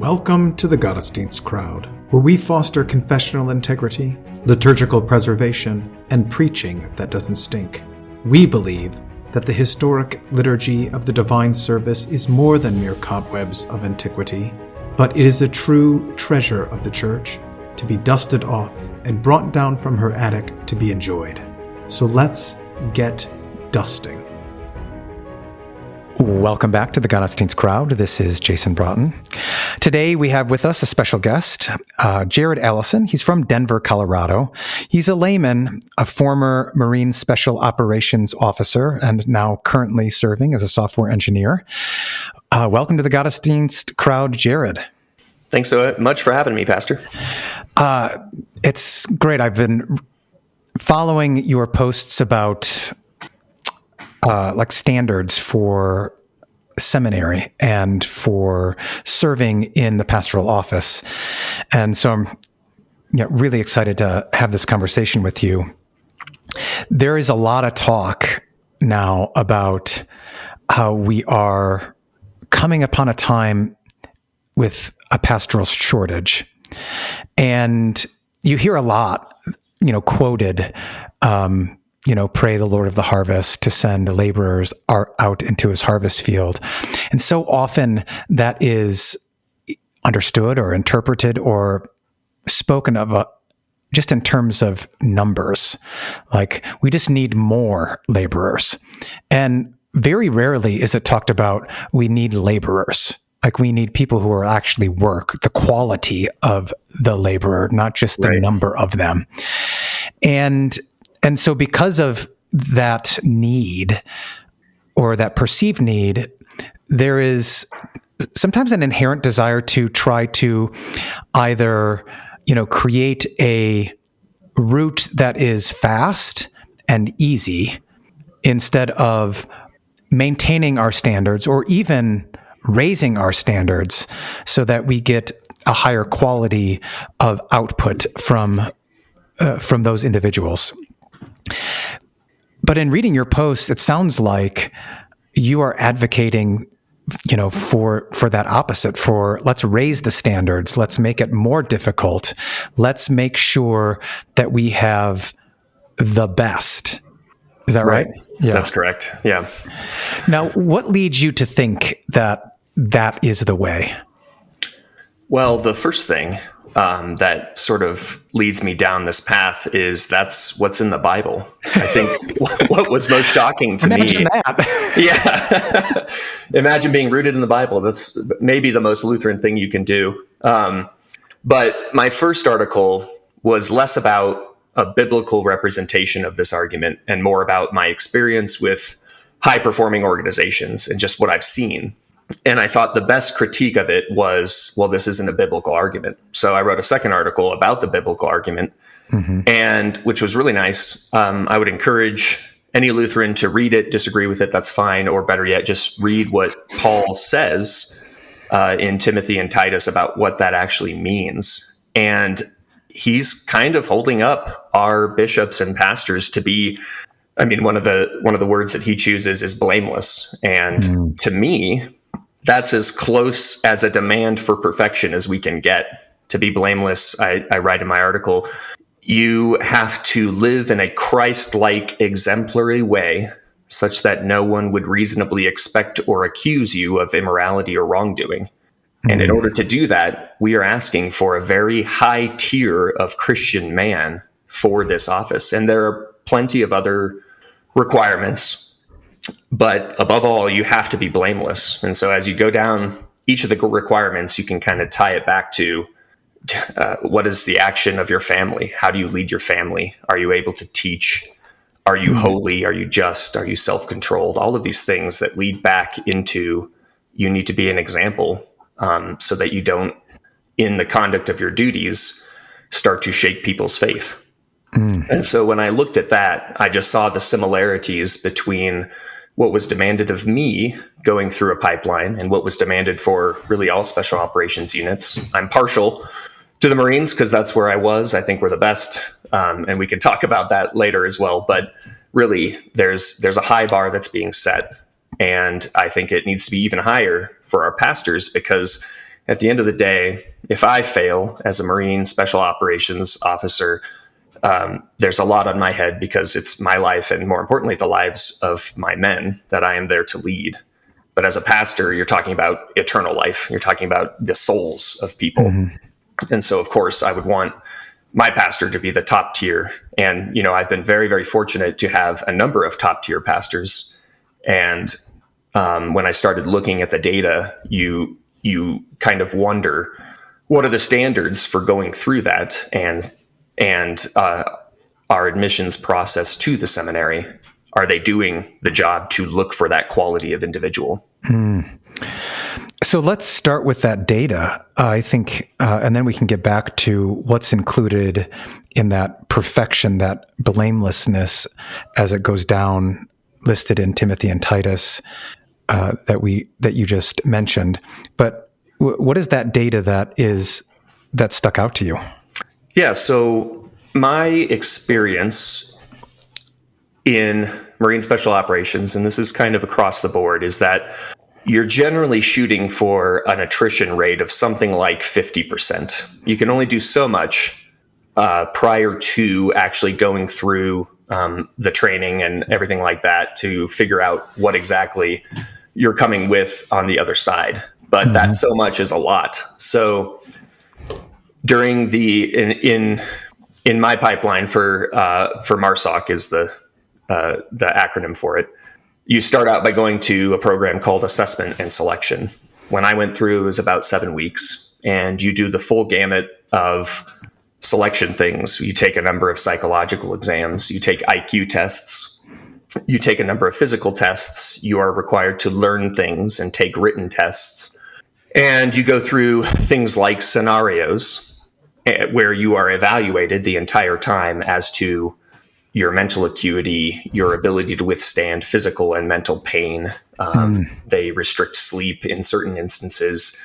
Welcome to the Gottesdienst crowd, where we foster confessional integrity, liturgical preservation, and preaching that doesn't stink. We believe that the historic liturgy of the divine service is more than mere cobwebs of antiquity, but it is a true treasure of the Church, to be dusted off and brought down from her attic to be enjoyed. So let's get dusting. Welcome back to the Gottesdienst crowd. This is Jason Broughton. Today we have with us a special guest, Jarryd Ellison. He's from Denver, Colorado. He's a layman, a former Marine Special Operations Officer, and now currently serving as a software engineer. Welcome to the Gottesdienst crowd, Jarryd. Thanks so much for having me, Pastor. It's great. I've been following your posts about like standards for seminary and for serving in the pastoral office. And so I'm really excited to have this conversation with you. There is a lot of talk now about how we are coming upon a time with a pastoral shortage. And you hear a lot, quoted, pray the Lord of the harvest to send laborers out into his harvest field. And so often that is understood or interpreted or spoken of just in terms of numbers. Like, we just need more laborers. And very rarely is it talked about we need laborers. Like, we need people who are actually work, the quality of the laborer, not just the number of them. And so because of that need or that perceived need, there is sometimes an inherent desire to try to either, create a route that is fast and easy instead of maintaining our standards or even raising our standards so that we get a higher quality of output from those individuals. But in reading your posts, it sounds like you are advocating, for that opposite, for let's raise the standards, let's make it more difficult, let's make sure that we have the best. Is that right? Yeah. That's correct. Yeah. Now, what leads you to think that that is the way? Well, the first thing that sort of leads me down this path is that's what's in the Bible. I think what was most shocking to Imagine me. That. Yeah. Imagine being rooted in the Bible. That's maybe the most Lutheran thing you can do. But my first article was less about a biblical representation of this argument and more about my experience with high-performing organizations and just what I've seen. And I thought the best critique of it was, well, this isn't a biblical argument. So I wrote a second article about the biblical argument, and which was really nice. I would encourage any Lutheran to read it, disagree with it, that's fine. Or better yet, just read what Paul says in Timothy and Titus about what that actually means. And he's kind of holding up our bishops and pastors to be, one of the words that he chooses is blameless. And to me, that's as close as a demand for perfection as we can get. To be blameless, I write in my article, you have to live in a Christ-like exemplary way such that no one would reasonably expect or accuse you of immorality or wrongdoing. And in order to do that, we are asking for a very high tier of Christian man for this office. And there are plenty of other requirements. But above all, you have to be blameless. And so as you go down each of the requirements, you can kind of tie it back to what is the action of your family? How do you lead your family? Are you able to teach? Are you holy? Are you just? Are you self-controlled? All of these things that lead back into you need to be an example so that you don't, in the conduct of your duties, start to shake people's faith. And so when I looked at that, I just saw the similarities between what was demanded of me going through a pipeline and what was demanded for really all special operations units. I'm partial to the Marines because that's where I was. I think we're the best. And we can talk about that later as well. But really, there's a high bar that's being set. And I think it needs to be even higher for our pastors because at the end of the day, if I fail as a Marine Special Operations officer, there's a lot on my head because it's my life and, more importantly, the lives of my men that I am there to lead. But as a pastor, you're talking about eternal life. You're talking about the souls of people. Mm-hmm. And so, of course, I would want my pastor to be the top tier. And, I've been very, very fortunate to have a number of top tier pastors. And when I started looking at the data, you kind of wonder, what are the standards for going through that and our admissions process to the seminary? Are they doing the job to look for that quality of individual? So let's start with that data, I think, and then we can get back to what's included in that perfection, that blamelessness, as it goes down, listed in Timothy and Titus, that you just mentioned. But what is that data that stuck out to you? Yeah, so my experience in Marine Special Operations, and this is kind of across the board, is that you're generally shooting for an attrition rate of something like 50%. You can only do so much prior to actually going through the training and everything like that to figure out what exactly you're coming with on the other side. But mm-hmm. that so much is a lot. So during in my pipeline for MARSOC is the acronym for it. You start out by going to a program called Assessment and Selection. When I went through, it was about 7 weeks, and you do the full gamut of selection things. You take a number of psychological exams, you take IQ tests, you take a number of physical tests, you are required to learn things and take written tests, and you go through things like scenarios where you are evaluated the entire time as to your mental acuity, your ability to withstand physical and mental pain. They restrict sleep in certain instances.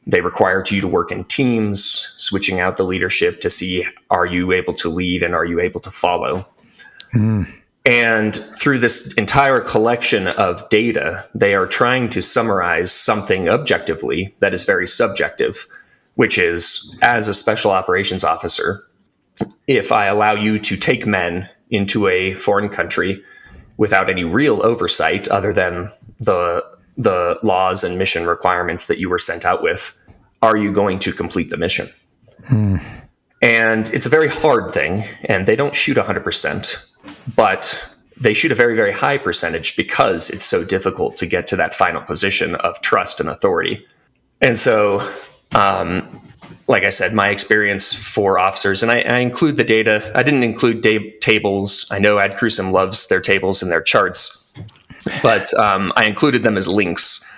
They require you to work in teams, switching out the leadership to see, are you able to lead and are you able to follow? And through this entire collection of data, they are trying to summarize something objectively that is very subjective, which is, as a special operations officer, if I allow you to take men into a foreign country without any real oversight other than the laws and mission requirements that you were sent out with, are you going to complete the mission? And it's a very hard thing, and they don't shoot 100%, but they shoot a very, very high percentage because it's so difficult to get to that final position of trust and authority. And so, like I said, my experience for officers, and I include the data. I didn't include tables. I know Ad Crucem loves their tables and their charts, but I included them as links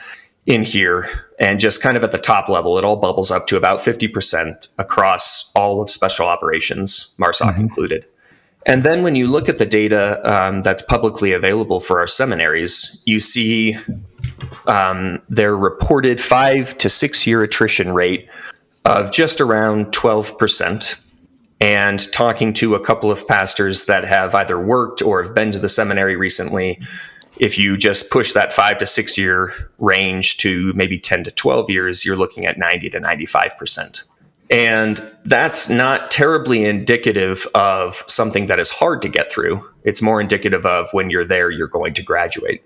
in here. And just kind of at the top level, it all bubbles up to about 50% across all of special operations, MARSOC included. And then when you look at the data that's publicly available for our seminaries, you see their reported 5 to 6 year attrition rate of just around 12%. And talking to a couple of pastors that have either worked or have been to the seminary recently, if you just push that 5 to 6 year range to maybe 10 to 12 years, you're looking at 90 to 95%. And that's not terribly indicative of something that is hard to get through. It's more indicative of when you're there, you're going to graduate.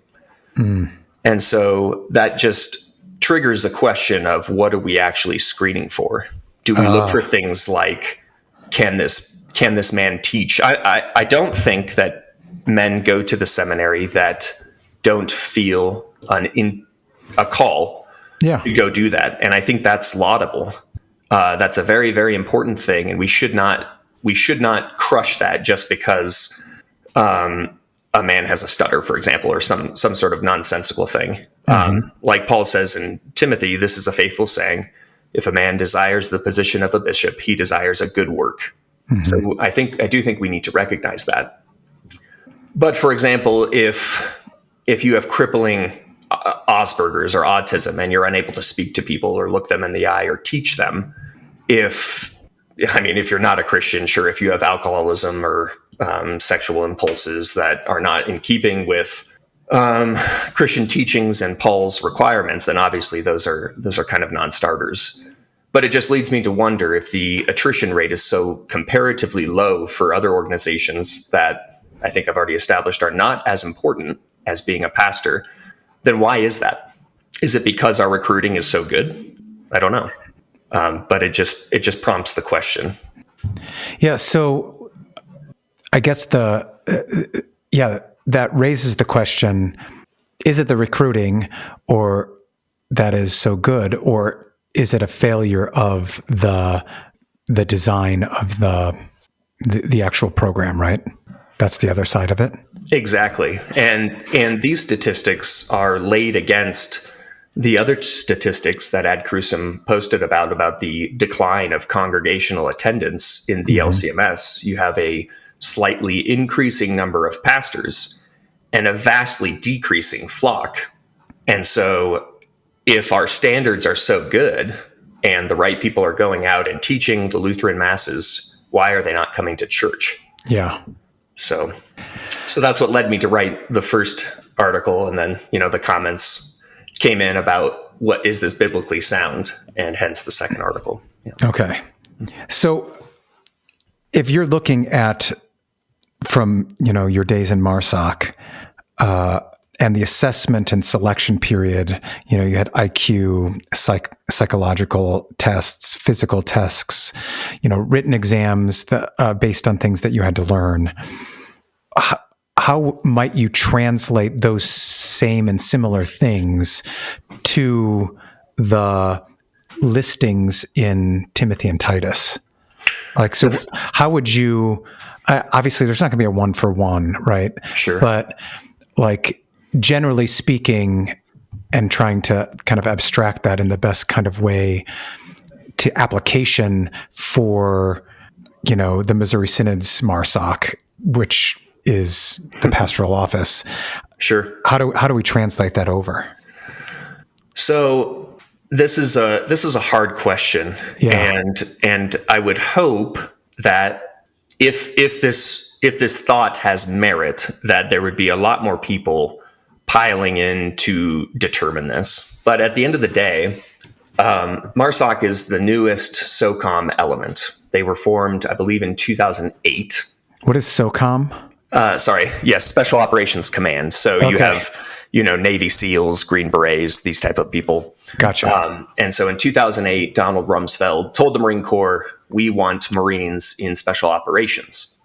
And so that just triggers the question of what are we actually screening for? Do we look for things like, can this man teach? I don't think that men go to the seminary that don't feel a call to go do that. And I think that's laudable. That's a very, very important thing. And we should not crush that just because a man has a stutter, for example, or some sort of nonsensical thing. Like Paul says in Timothy, this is a faithful saying, if a man desires the position of a bishop, he desires a good work. So I do think we need to recognize that. But for example, if you have crippling Asperger's or autism and you're unable to speak to people or look them in the eye or teach them, if you're not a Christian, sure, if you have alcoholism or sexual impulses that are not in keeping with Christian teachings and Paul's requirements, then obviously those are kind of non-starters. But it just leads me to wonder if the attrition rate is so comparatively low for other organizations that I think I've already established are not as important as being a pastor, then why is that? Is it because our recruiting is so good? I don't know. But it just prompts the question. Yeah. So I guess that raises the question, is it the recruiting or that is so good, or is it a failure of the design of the actual program, right? That's the other side of it. Exactly. And these statistics are laid against the other statistics that Ad Crucem posted about the decline of congregational attendance in the LCMS. You have a slightly increasing number of pastors and a vastly decreasing flock. And so if our standards are so good and the right people are going out and teaching the Lutheran masses, why are they not coming to church? Yeah. So that's what led me to write the first article. And then, the comments came in about what is this biblically sound, and hence the second article. Yeah. Okay. So if you're looking at from, your days in MARSOC, and the assessment and selection period, you had IQ, psychological tests, physical tests, written exams based on things that you had to learn. How might you translate those same and similar things to the listings in Timothy and Titus? How would you, obviously there's not going to be a 1-for-1, right? Sure. But generally speaking, and trying to kind of abstract that in the best kind of way to application for, the Missouri Synod's MARSOC, which is the pastoral office. Sure. How do we translate that over? So this is a hard question. Yeah. And I would hope that if this thought has merit, that there would be a lot more people piling in to determine this. But at the end of the day, MARSOC is the newest SOCOM element. They were formed, I believe, in 2008. What is SOCOM? Special Operations Command. So You have, Navy SEALs, Green Berets, these type of people. Gotcha. And so in 2008, Donald Rumsfeld told the Marine Corps, we want Marines in special operations.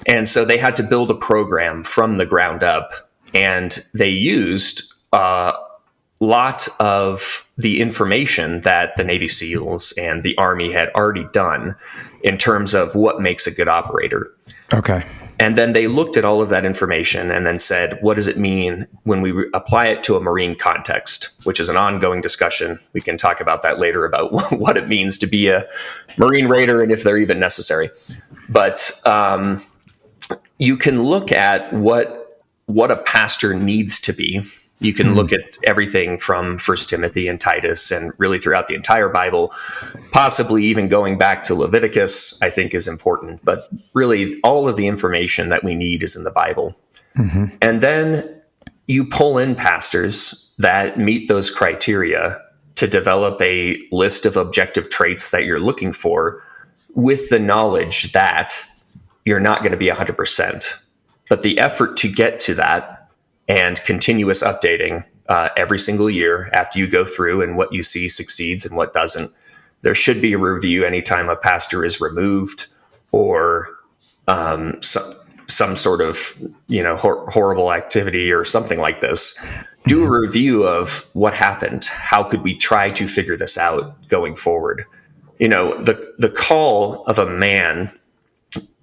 And so they had to build a program from the ground up, and they used a lot of the information that the Navy SEALs and the Army had already done in terms of what makes a good operator. Okay. And then they looked at all of that information and then said, what does it mean when we apply it to a Marine context, which is an ongoing discussion. We can talk about that later about what it means to be a Marine Raider and if they're even necessary. But you can look at what a pastor needs to be. You can look at everything from 1 Timothy and Titus and really throughout the entire Bible, possibly even going back to Leviticus, I think is important. But really, all of the information that we need is in the Bible. Mm-hmm. And then you pull in pastors that meet those criteria to develop a list of objective traits that you're looking for with the knowledge that you're not going to be 100%. But the effort to get to that and continuous updating every single year after you go through and what you see succeeds and what doesn't. There should be a review anytime a pastor is removed or some sort of horrible activity or something like this. Do a review of what happened. How could we try to figure this out going forward? The call of a man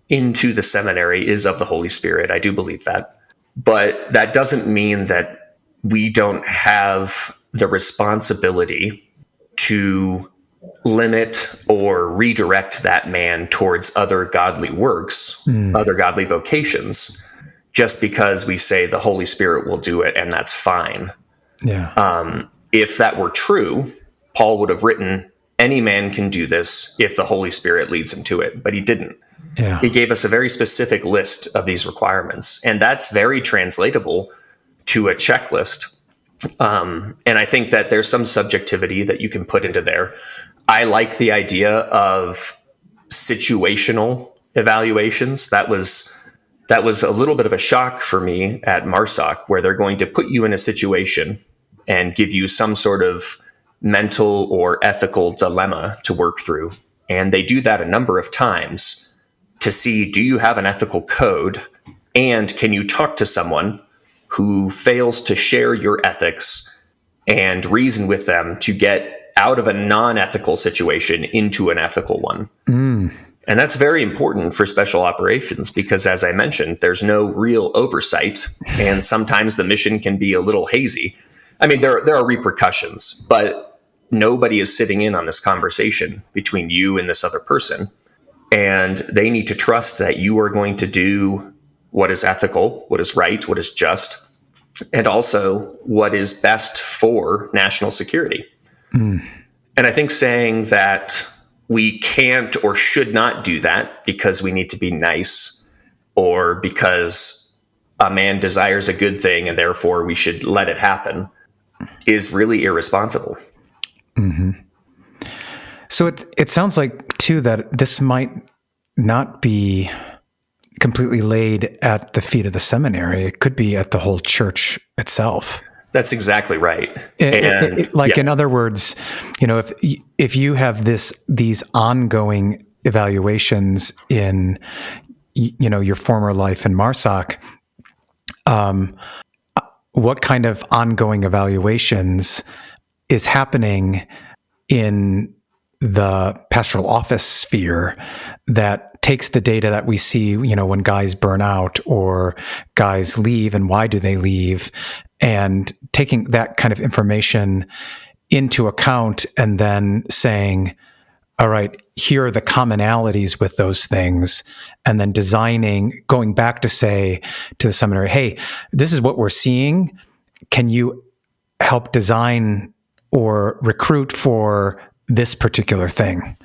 into the seminary is of the Holy Spirit. I do believe that. But that doesn't mean that we don't have the responsibility to limit or redirect that man towards other godly works, other godly vocations, just because we say the Holy Spirit will do it and that's fine. Yeah. If that were true, Paul would have written, any man can do this if the Holy Spirit leads him to it, but he didn't. Yeah. He gave us a very specific list of these requirements, and that's very translatable to a checklist. And I think that there's some subjectivity that you can put into there. I like the idea of situational evaluations. That was a little bit of a shock for me at MARSOC, where they're going to put you in a situation and give you some sort of mental or ethical dilemma to work through. And they do that a number of times to see, do you have an ethical code? And can you talk to someone who fails to share your ethics and reason with them to get out of a non-ethical situation into an ethical one? And that's very important for special operations because, as I mentioned, there's no real oversight, and sometimes the mission can be a little hazy. I mean, there are repercussions, but nobody is sitting in on this conversation between you and this other person. And they need to trust that you are going to do what is ethical, what is right, what is just, and also what is best for national security. And I think saying that we can't or should not do that because we need to be nice or because a man desires a good thing and therefore we should let it happen is really irresponsible. So it sounds like, too, that this might not be completely laid at the feet of the seminary. It could be at the whole church itself. That's exactly right. In other words, if you have these ongoing evaluations in, your former life in MARSOC, what kind of ongoing evaluations is happening in the pastoral office sphere that takes the data that we see, when guys burn out or guys leave and why do they leave, and taking that kind of information into account and then saying, all right, here are the commonalities with those things, and then going back to say to the seminary, hey, this is what we're seeing. Can you help design or recruit for this particular thing?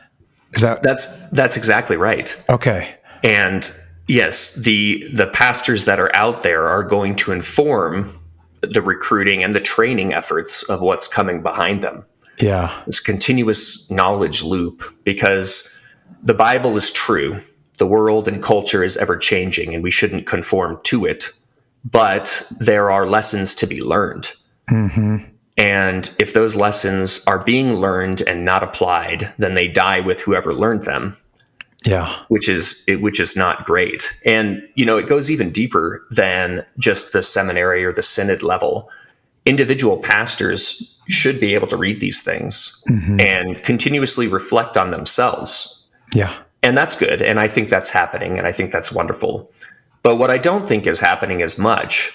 That's exactly right. Okay. And yes, the pastors that are out there are going to inform the recruiting and the training efforts of what's coming behind them. Yeah. This continuous knowledge loop, because the Bible is true. The world and culture is ever changing and we shouldn't conform to it, but there are lessons to be learned. And if those lessons are being learned and not applied, then they die with whoever learned them. Yeah. Which is not great. And, it goes even deeper than just the seminary or the synod level. Individual pastors should be able to read these things and continuously reflect on themselves. Yeah. And that's good. And I think that's happening. And I think that's wonderful. But what I don't think is happening as much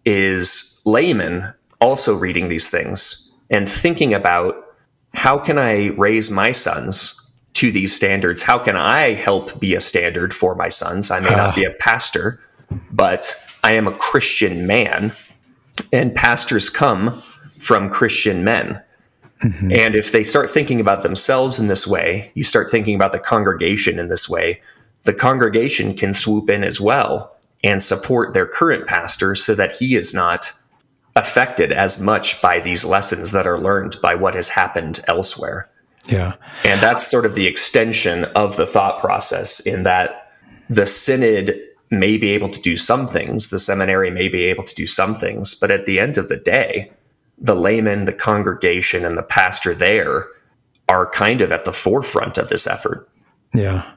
is laymen also reading these things and thinking about, how can I raise my sons to these standards? How can I help be a standard for my sons? I may not be a pastor, but I am a Christian man, and pastors come from Christian men. And if they start thinking about themselves in this way, you start thinking about the congregation in this way, the congregation can swoop in as well and support their current pastor so that he is not affected as much by these lessons that are learned by what has happened elsewhere. Yeah. And that's sort of the extension of the thought process, in that the synod may be able to do some things, the seminary may be able to do some things, but at the end of the day, the layman, the congregation, and the pastor there are kind of at the forefront of this effort. Yeah.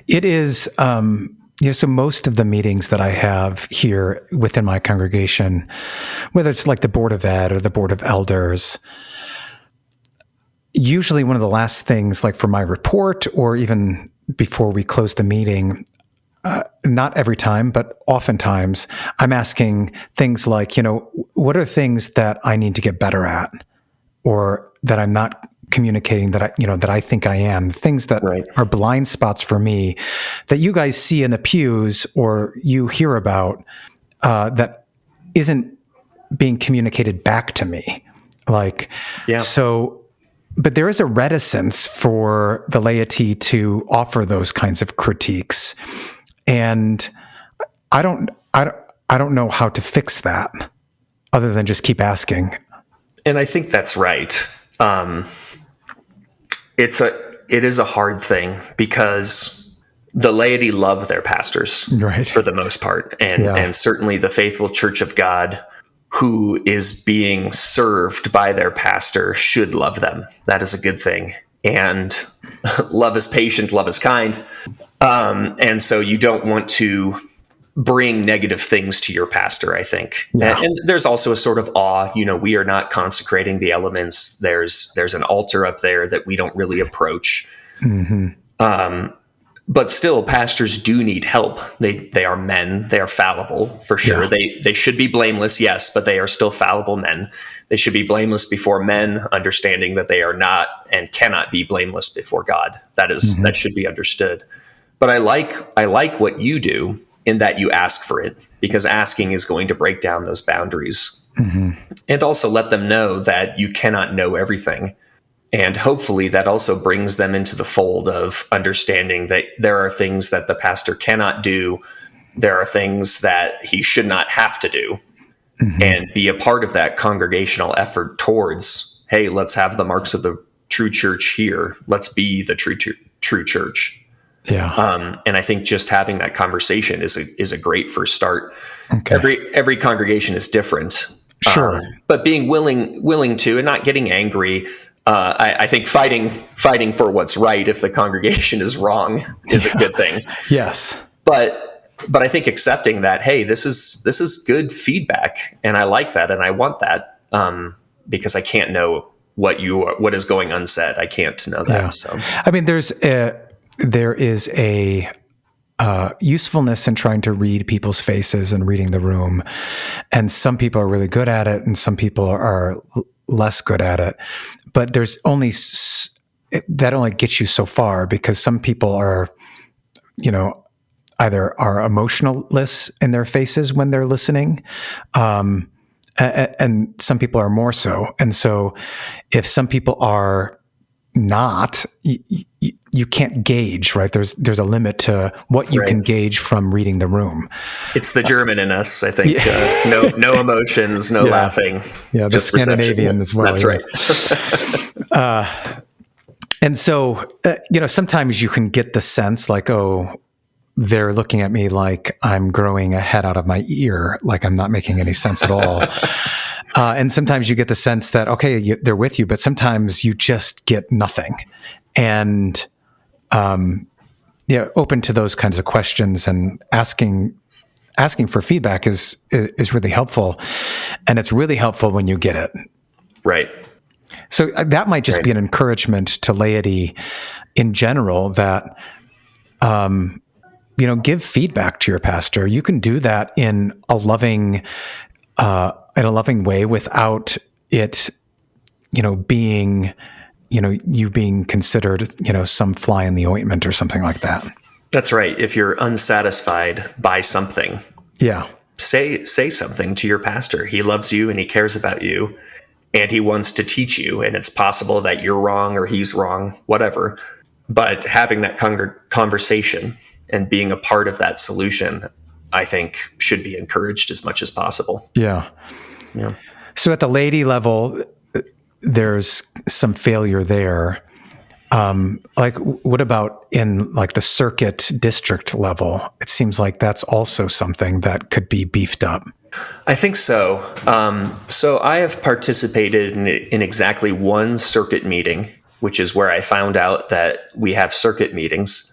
It is, so most of the meetings that I have here within my congregation, whether it's like the Board of Ed or the Board of Elders, usually one of the last things, like for my report or even before we close the meeting, not every time, but oftentimes, I'm asking things like, what are things that I need to get better at, or that I'm not communicating that I think I am, things that are blind spots for me that you guys see in the pews or you hear about that isn't being communicated back to me. But there is a reticence for the laity to offer those kinds of critiques. And I don't know how to fix that other than just keep asking. And I think that's right. it is a hard thing because the laity love their pastors, right, for the most part. And certainly the faithful church of God who is being served by their pastor should love them. That is a good thing. And love is patient, love is kind. And so you don't want to bring negative things to your pastor, I think. Yeah. And there's also a sort of awe, we are not consecrating the elements. There's an altar up there that we don't really approach. Mm-hmm. But still, pastors do need help. They are men. They are fallible, for sure. Yeah. They should be blameless, yes, but they are still fallible men. They should be blameless before men, understanding that they are not and cannot be blameless before God. That should be understood. But I like what you do in that you ask for it, because asking is going to break down those boundaries. Mm-hmm. And also let them know that you cannot know everything. And hopefully that also brings them into the fold of understanding that there are things that the pastor cannot do. There are things that he should not have to do, and be a part of that congregational effort towards, hey, let's have the marks of the true church here. Let's be the true church. Yeah. And I think just having that conversation is a great first start. Okay. Every congregation is different. Sure. But being willing to, and not getting angry. I think fighting for what's right if the congregation is wrong is a good thing. Yes. But I think accepting that, hey, this is good feedback, and I like that, and I want that, because I can't know what is going unsaid. I can't know that. Yeah. So I mean, there is a usefulness in trying to read people's faces and reading the room, and some people are really good at it, and some people are less good at it. But there's that only gets you so far, because some people are, either are emotionless in their faces when they're listening, and some people are more so. And so if some people are not, you can't gauge, right? There's a limit to what you can gauge from reading the room. It's the German in us, I think. Yeah. No emotions, no laughing. Yeah, the Scandinavian as well. That's right. And so, sometimes you can get the sense like, oh, they're looking at me like I'm growing a head out of my ear, like I'm not making any sense at all. And sometimes you get the sense that, okay, they're with you, but sometimes you just get nothing. And, open to those kinds of questions and asking for feedback is really helpful. And it's really helpful when you get it. Right. So that might just be an encouragement to laity in general that, give feedback to your pastor. You can do that in a loving way without it, being, you being considered, some fly in the ointment or something like that. That's right. If you're unsatisfied by something, say something to your pastor. He loves you and he cares about you, and he wants to teach you. And it's possible that you're wrong or he's wrong, whatever. But having that conversation and being a part of that solution, I think, should be encouraged as much as possible. Yeah. So at the laity level, there's some failure there. What about in the circuit district level? It seems like that's also something that could be beefed up. I think so. So I have participated in exactly one circuit meeting, which is where I found out that we have circuit meetings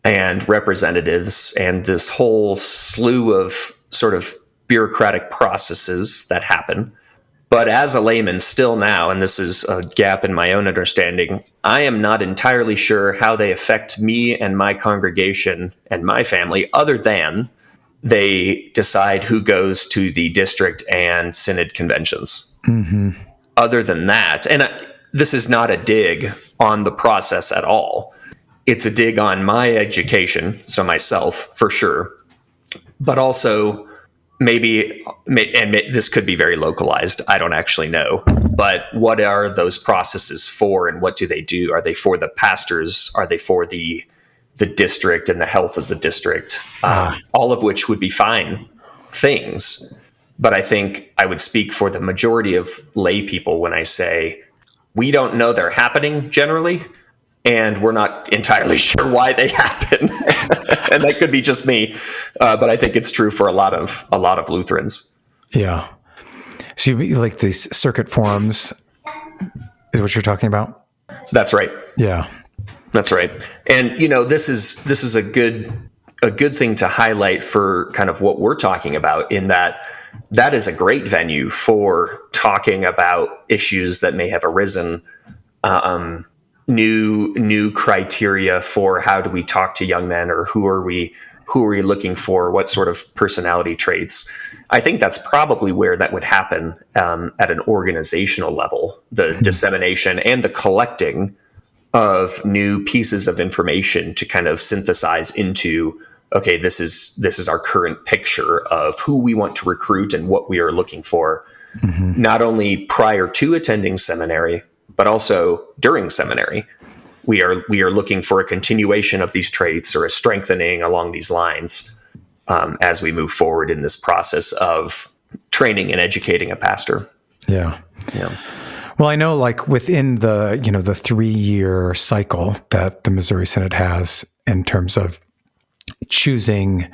and representatives and this whole slew of sort of bureaucratic processes that happen. But as a layman still now, and this is a gap in my own understanding, I am not entirely sure how they affect me and my congregation and my family, other than they decide who goes to the district and synod conventions. Mm-hmm. Other than that, and this is not a dig on the process at all. It's a dig on my education, so myself, for sure. But also, maybe this could be very localized. I don't actually know. But what are those processes for, and what do they do? Are they for the pastors? Are they for the district and the health of the district? All of which would be fine things. But I think I would speak for the majority of lay people when I say we don't know they're happening generally. and we're not entirely sure why they happen. And that could be just me, but I think it's true for a lot of Lutherans. Yeah. So you like these circuit forums is what you're talking about? That's right. Yeah. That's right. And this is a good thing to highlight for kind of what we're talking about, in that is a great venue for talking about issues that may have arisen, new criteria for how do we talk to young men, or who are we looking for, what sort of personality traits. I think that's probably where that would happen at an organizational level, the dissemination and the collecting of new pieces of information to kind of synthesize into, okay, this is our current picture of who we want to recruit and what we are looking for, not only prior to attending seminary, but also during seminary. We are looking for a continuation of these traits or a strengthening along these lines as we move forward in this process of training and educating a pastor. Yeah. Yeah. Well, I know, like within the 3-year cycle that the Missouri Synod has in terms of choosing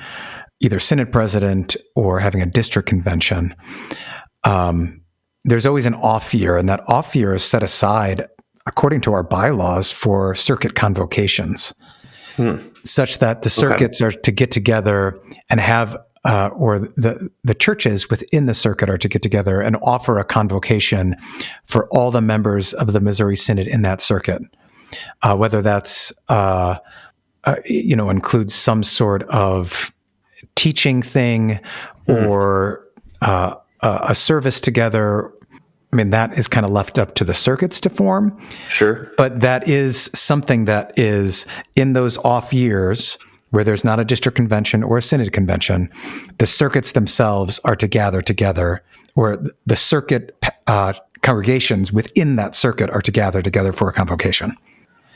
either synod president or having a district convention, there's always an off year, and that off year is set aside according to our bylaws for circuit convocations, such that the circuits are to get together and have, or the churches within the circuit are to get together and offer a convocation for all the members of the Missouri Synod in that circuit, whether that's includes some sort of teaching thing or a service together. I mean, that is kind of left up to the circuits to form. Sure. But that is something that is in those off years where there's not a district convention or a synod convention, the circuits themselves are to gather together, or the circuit congregations within that circuit are to gather together for a convocation.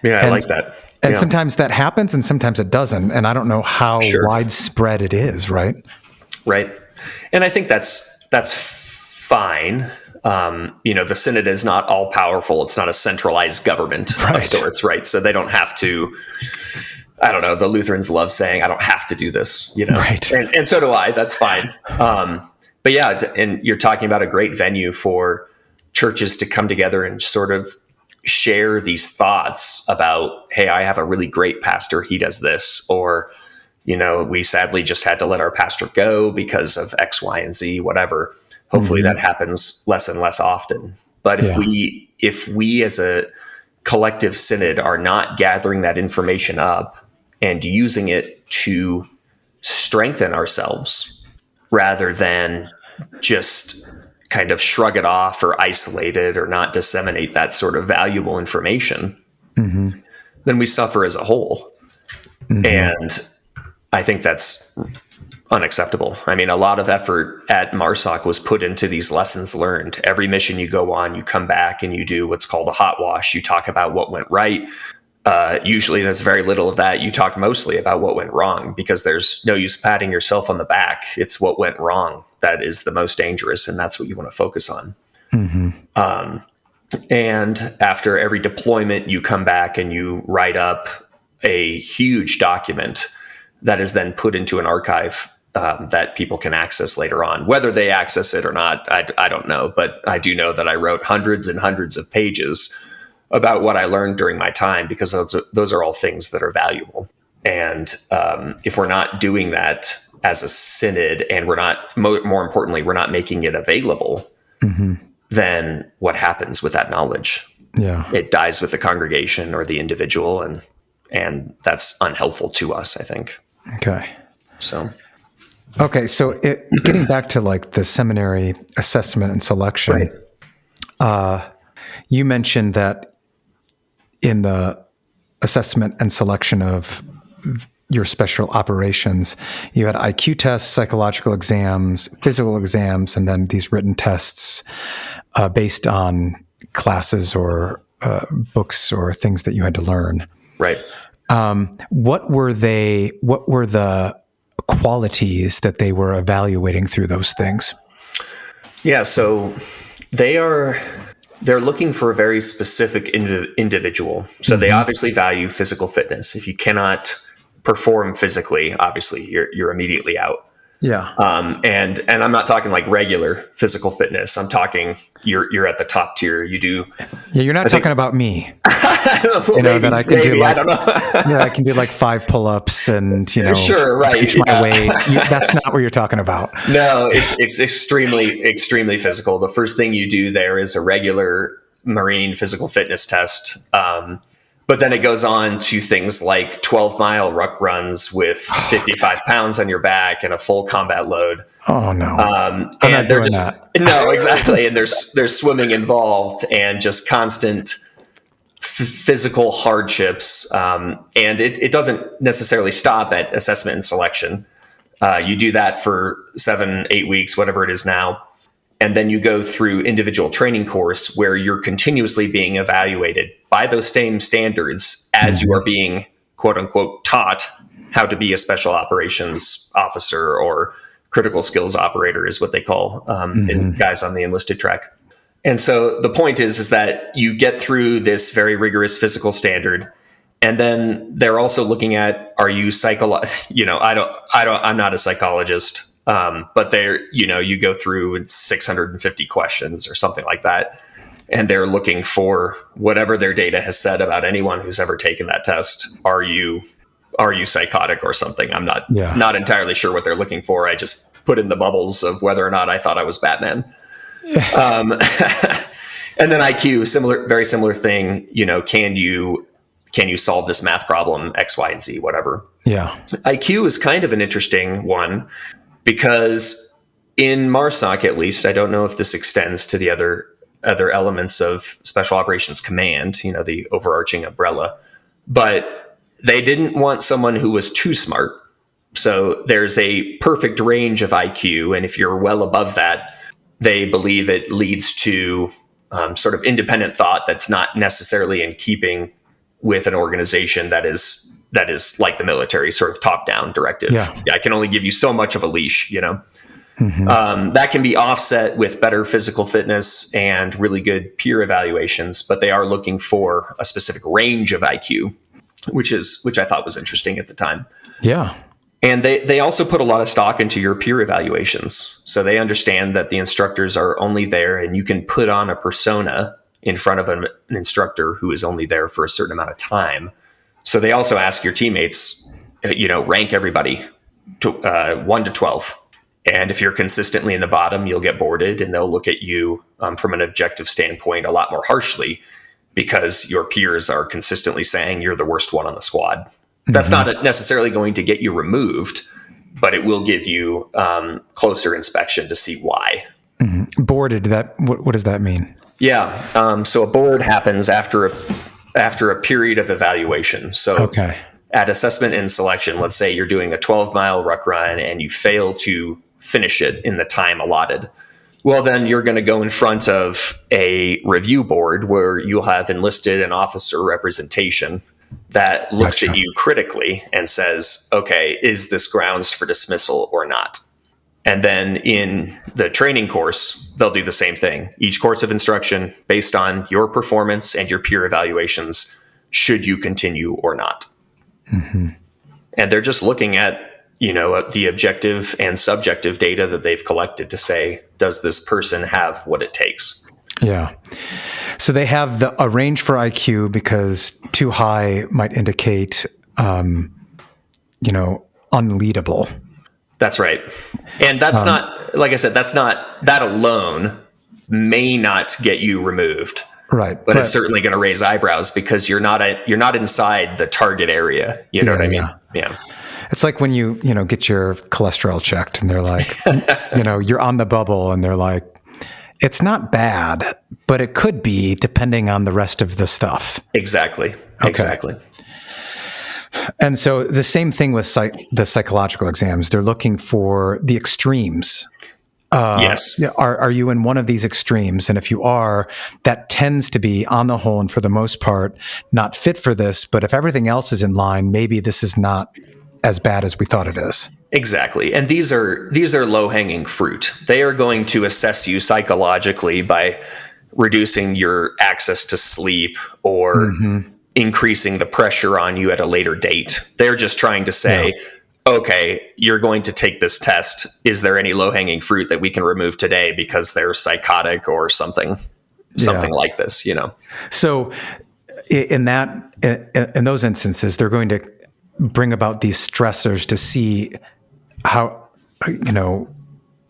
Yeah, I like that. And sometimes that happens and sometimes it doesn't. And I don't know how widespread it is, right? Right. And I think that's fine. The synod is not all powerful. It's not a centralized government of sorts, right? So they don't have to, I don't know, the Lutherans love saying, I don't have to do this, Right. And so do I. That's fine. But yeah, and you're talking about a great venue for churches to come together and sort of share these thoughts about, hey, I have a really great pastor. He does this. Or, we sadly just had to let our pastor go because of X, Y, and Z, whatever. Hopefully that happens less and less often. But if we as a collective synod are not gathering that information up and using it to strengthen ourselves rather than just kind of shrug it off or isolate it or not disseminate that sort of valuable information, then we suffer as a whole. And I think that's unacceptable. I mean, a lot of effort at MARSOC was put into these lessons learned. Every mission you go on, you come back and you do what's called a hot wash. You talk about what went right. Usually there's very little of that. You talk mostly about what went wrong, because there's no use patting yourself on the back. It's what went wrong that is the most dangerous, and that's what you want to focus on. And after every deployment, you come back and you write up a huge document that is then put into an archive that people can access later on. Whether they access it or not, I don't know. But I do know that I wrote hundreds and hundreds of pages about what I learned during my time, because those are all things that are valuable. And if we're not doing that as a synod, and we're not, more importantly, we're not making it available, then what happens with that knowledge? Yeah, it dies with the congregation or the individual, and that's unhelpful to us, I think. Okay. So getting back to like the seminary assessment and selection, you mentioned that in the assessment and selection of your special operations, you had IQ tests, psychological exams, physical exams, and then these written tests based on classes or books or things that you had to learn. Right. What were the qualities that they were evaluating through those things? Yeah, so they are they're looking for a very specific individual. So they obviously value physical fitness. If you cannot perform physically, obviously you're immediately out. Yeah. And I'm not talking like regular physical fitness. I'm talking you're at the top tier. You do. Yeah, you're not talking about me. That I can do. Like, I don't know. Yeah, I can do like 5 pull-ups and sure, right, reach my weight. That's not what you're talking about. No, it's extremely physical. The first thing you do there is a regular Marine physical fitness test. But then it goes on to things like 12-mile ruck runs with 55 pounds on your back and a full combat load. Oh no! And they're just no, exactly. And there's swimming involved and just constant physical hardships. And it doesn't necessarily stop at assessment and selection. You do that for 7-8 weeks, whatever it is now. And then you go through individual training course where you're continuously being evaluated by those same standards as you are being, quote unquote, taught how to be a special operations officer or critical skills operator is what they call guys on the enlisted track. And so the point is that you get through this very rigorous physical standard. And then they're also looking at, are you I'm not a psychologist. But you go through 650 questions or something like that. And they're looking for whatever their data has said about anyone who's ever taken that test. Are you psychotic or something? I'm not entirely sure what they're looking for. I just put in the bubbles of whether or not I thought I was Batman. And then IQ, very similar thing. Can you solve this math problem, X, Y, and Z, whatever? Yeah. IQ is kind of an interesting one. Because in MARSOC, at least, I don't know if this extends to the other elements of Special Operations Command, the overarching umbrella, but they didn't want someone who was too smart. So there's a perfect range of IQ, and if you're well above that, they believe it leads to sort of independent thought that's not necessarily in keeping with an organization that is like the military, sort of top-down directive. Yeah, I can only give you so much of a leash, That can be offset with better physical fitness and really good peer evaluations, but they are looking for a specific range of IQ, which I thought was interesting at the time. Yeah. And they also put a lot of stock into your peer evaluations. So they understand that the instructors are only there, and you can put on a persona in front of an instructor who is only there for a certain amount of time. So they also ask your teammates, rank everybody to 1 to 12. And if you're consistently in the bottom, you'll get boarded, and they'll look at you from an objective standpoint a lot more harshly because your peers are consistently saying you're the worst one on the squad. Mm-hmm. That's not necessarily going to get you removed, but it will give you closer inspection to see why. Mm-hmm. Boarded, what does that mean? Yeah. So a board happens after a period of evaluation. So at assessment and selection, let's say you're doing a 12-mile ruck run and you fail to finish it in the time allotted. Well, then you're going to go in front of a review board where you'll have enlisted and officer representation that looks at you critically and says, okay, is this grounds for dismissal or not? And then in the training course, they'll do the same thing. Each course of instruction, based on your performance and your peer evaluations, should you continue or not? Mm-hmm. And they're just looking at, the objective and subjective data that they've collected to say, does this person have what it takes? Yeah. So they have a range for IQ because too high might indicate, unleadable. That's right. And that's not, like I said, that alone may not get you removed. Right. But it's certainly going to raise eyebrows because you're not inside the target area. You know what I mean? Yeah. It's like when you get your cholesterol checked and they're like, you're on the bubble and they're like, it's not bad, but it could be depending on the rest of the stuff. Exactly. Okay. Exactly. And so the same thing with the psychological exams. They're looking for the extremes. Yes. Are you in one of these extremes? And if you are, that tends to be, on the whole and for the most part, not fit for this. But if everything else is in line, maybe this is not as bad as we thought it is. Exactly. And these are low-hanging fruit. They are going to assess you psychologically by reducing your access to sleep or increasing the pressure on you at a later date. They're just trying to say, okay, you're going to take this test. Is there any low-hanging fruit that we can remove today because they're psychotic or something like this, So in those instances, they're going to bring about these stressors to see how,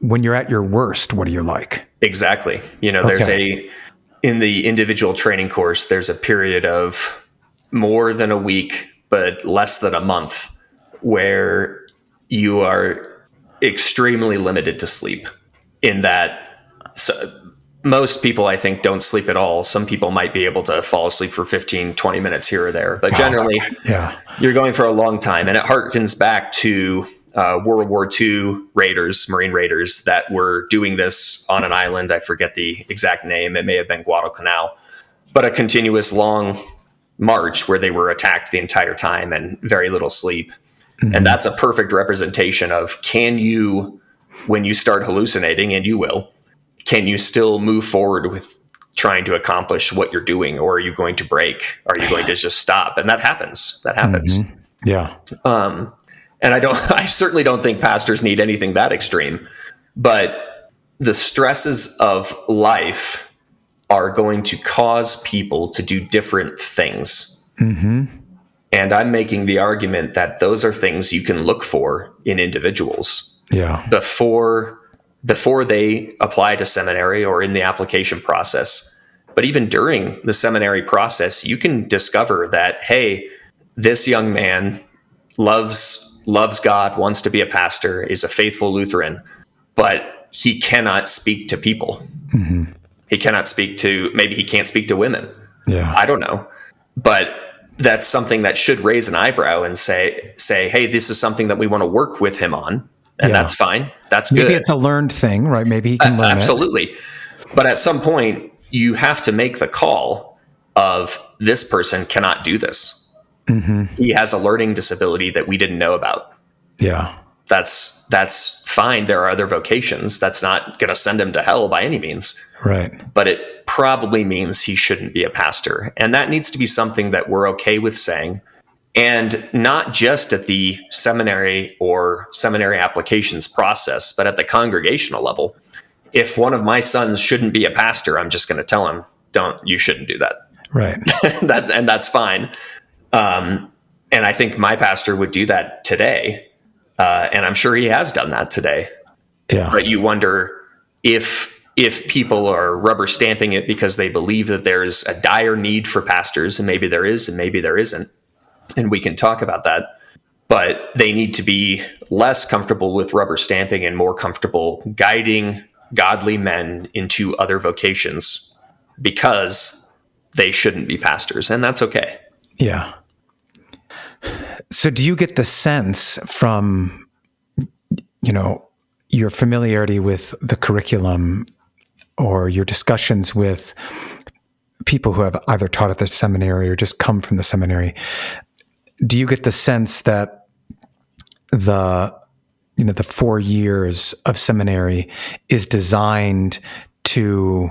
when you're at your worst, what are you like? Exactly. There's in the individual training course, there's a period of more than a week, but less than a month, where you are extremely limited to sleep. In that, most people, I think, don't sleep at all. Some people might be able to fall asleep for 15, 20 minutes here or there, but generally you're going for a long time. And it harkens back to World War II Marine raiders that were doing this on an island. I forget the exact name. It may have been Guadalcanal, but a continuous long march where they were attacked the entire time and very little sleep. And that's a perfect representation of, can you, when you start hallucinating, and you will, can you still move forward with trying to accomplish what you're doing? Or are you going to break? Are you going to just stop? And that happens. Yeah. And I certainly don't think pastors need anything that extreme, but the stresses of life are going to cause people to do different things. And I'm making the argument that those are things you can look for in individuals before they apply to seminary or in the application process. But even during the seminary process, you can discover that, hey, this young man loves God, wants to be a pastor, is a faithful Lutheran, but he cannot speak to people. He cannot maybe he can't speak to women. I don't know. But that's something that should raise an eyebrow and say, hey, this is something that we want to work with him on. And that's fine. That's good. Maybe it's a learned thing, right? Maybe he can learn absolutely. But at some point, you have to make the call of, this person cannot do this. He has a learning disability that we didn't know about. That's fine. There are other vocations. That's not going to send him to hell by any means. Right. But it probably means he shouldn't be a pastor. And that needs to be something that we're okay with saying. And not just at the seminary or seminary applications process, but at the congregational level. If one of my sons shouldn't be a pastor, I'm just going to tell him, you shouldn't do that. Right. And that's fine. And I think my pastor would do that today. And I'm sure he has done that today. But you wonder if people are rubber stamping it because they believe that there's a dire need for pastors, and maybe there is, and maybe there isn't. And we can talk about that. But they need to be less comfortable with rubber stamping and more comfortable guiding godly men into other vocations, because they shouldn't be pastors. And that's okay. Yeah. So do you get the sense from, your familiarity with the curriculum or your discussions with people who have either taught at the seminary or just come from the seminary, do you get the sense that the 4 years of seminary is designed to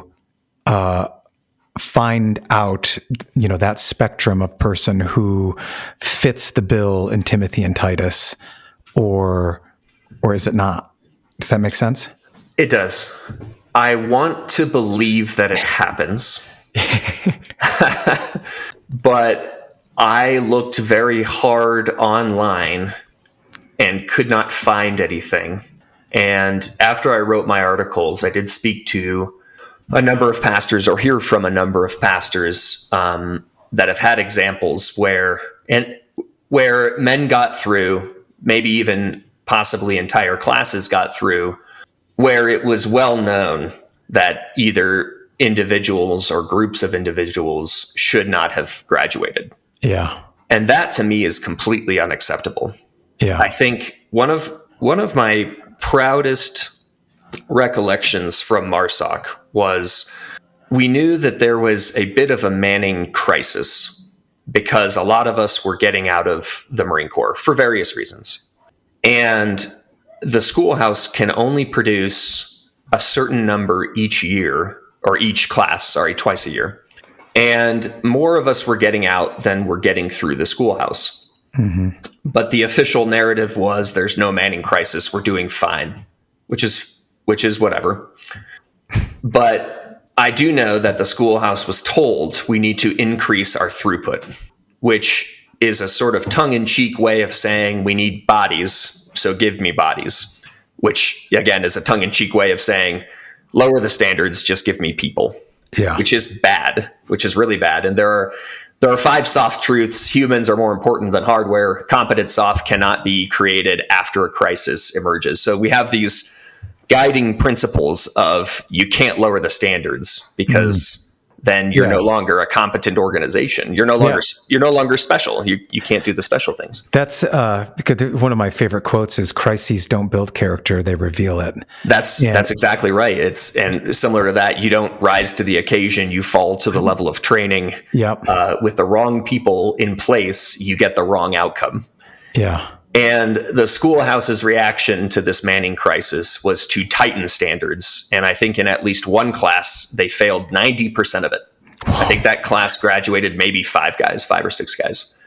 find out, that spectrum of person who fits the bill in Timothy and Titus, or is it not? Does that make sense? It does. I want to believe that it happens, but I looked very hard online and could not find anything. And after I wrote my articles, I did speak to a number of pastors, or hear from a number of pastors that have had examples where men got through, maybe even possibly entire classes got through, where it was well known that either individuals or groups of individuals should not have graduated. Yeah. And that to me is completely unacceptable. Yeah. I think one of my proudest recollections from MARSOC was, we knew that there was a bit of a manning crisis because a lot of us were getting out of the Marine Corps for various reasons. And the schoolhouse can only produce a certain number each year or each class, sorry, twice a year. And more of us were getting out than were getting through the schoolhouse. But the official narrative was there's no Manning crisis. We're doing fine, which is whatever. But I do know that the schoolhouse was told we need to increase our throughput, which is a sort of tongue-in-cheek way of saying we need bodies, so give me bodies, which again is a tongue-in-cheek way of saying lower the standards, just give me people. Yeah. Which is bad, which is really bad. And there are 5 soft truths. Humans are more important than hardware. Competent soft cannot be created after a crisis emerges. So we have these guiding principles of you can't lower the standards because then you're no longer a competent organization. You're no longer special. You can't do the special things. That's because one of my favorite quotes is crises don't build character, they reveal it. That's exactly right. And similar to that, you don't rise to the occasion, you fall to the level of training. Yep. With the wrong people in place, you get the wrong outcome. Yeah. And the schoolhouse's reaction to this Manning crisis was to tighten standards. And I think in at least one class, they failed 90% of it. Whoa. I think that class graduated maybe 5 or 6 guys,